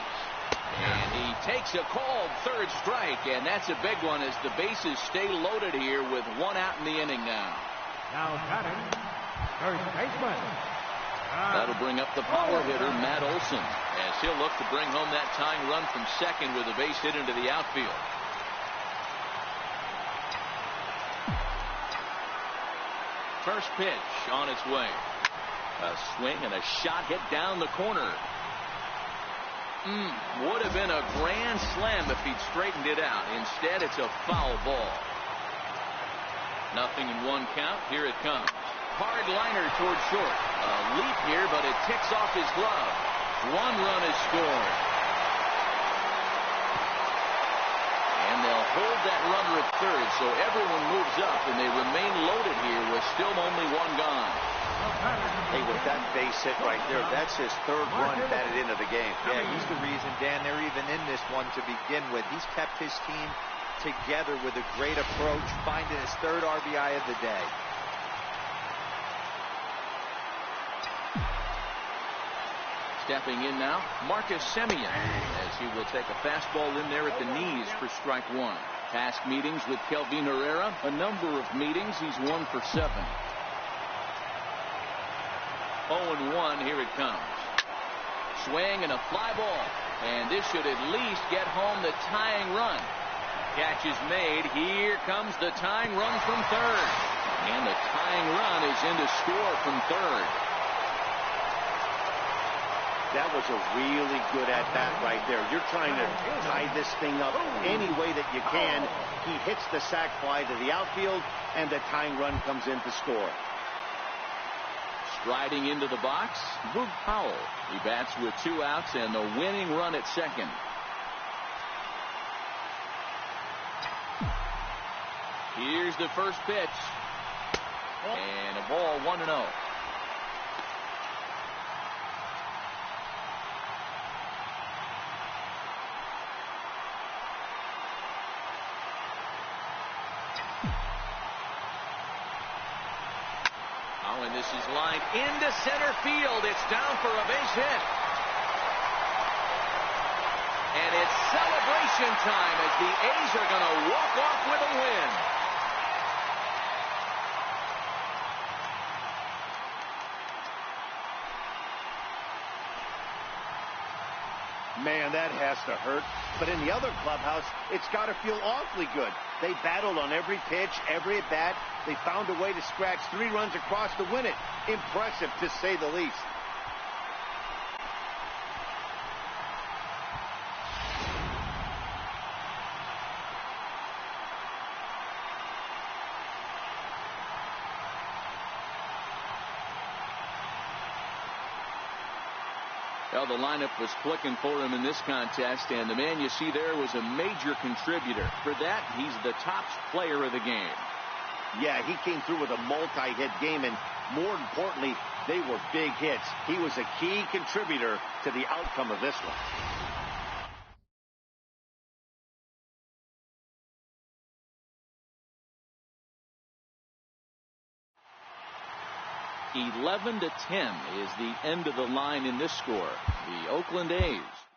And he takes a called third strike, and that's a big one as the bases stay loaded here with 1 out in the inning now. Now batting, third baseman. That'll bring up the power hitter, Matt Olson, as he'll look to bring home that tying run from second with a base hit into the outfield. First pitch on its way. A swing and a shot hit down the corner. Would have been a grand slam if he'd straightened it out. Instead, it's a foul ball. 0-1 count. Here it comes. Hard liner towards short. A leap here, but it ticks off his glove. 1 run is scored. And they'll hold that runner at third, so everyone moves up, and they remain loaded here with still only 1 gone. Hey, with that base hit right there, that's his 3rd run batted into the game. Yeah, he's the reason, Dan, they're even in this one to begin with. He's kept his team together with a great approach, finding his 3rd RBI of the day. Stepping in now, Marcus Semien, as he will take a fastball in there at the knees for strike 1. Past meetings with Kelvin Herrera, a number of meetings, he's 1 for 7. 0-1, here it comes. Swing and a fly ball. And this should at least get home the tying run. Catch is made. Here comes the tying run from third. And the tying run is in to score from third. That was a really good at-bat right there. You're trying to tie this thing up any way that you can. He hits the sac fly to the outfield, and the tying run comes in to score. Striding into the box, Boog Powell. He bats with 2 outs and the winning run at second. Here's the first pitch. And a ball, 1-0. And this is lined into center field. It's down for a base hit. And it's celebration time as the A's are going to walk off with a win. Man, that has to hurt. But in the other clubhouse, it's got to feel awfully good. They battled on every pitch, every at-bat. They found a way to scratch 3 runs across to win it. Impressive, to say the least. Well, the lineup was clicking for him in this contest, and the man you see there was a major contributor. For that, he's the top player of the game. Yeah, he came through with a multi-hit game, and more importantly, they were big hits. He was a key contributor to the outcome of this one. 11-10 is the end of the line in this score. The Oakland A's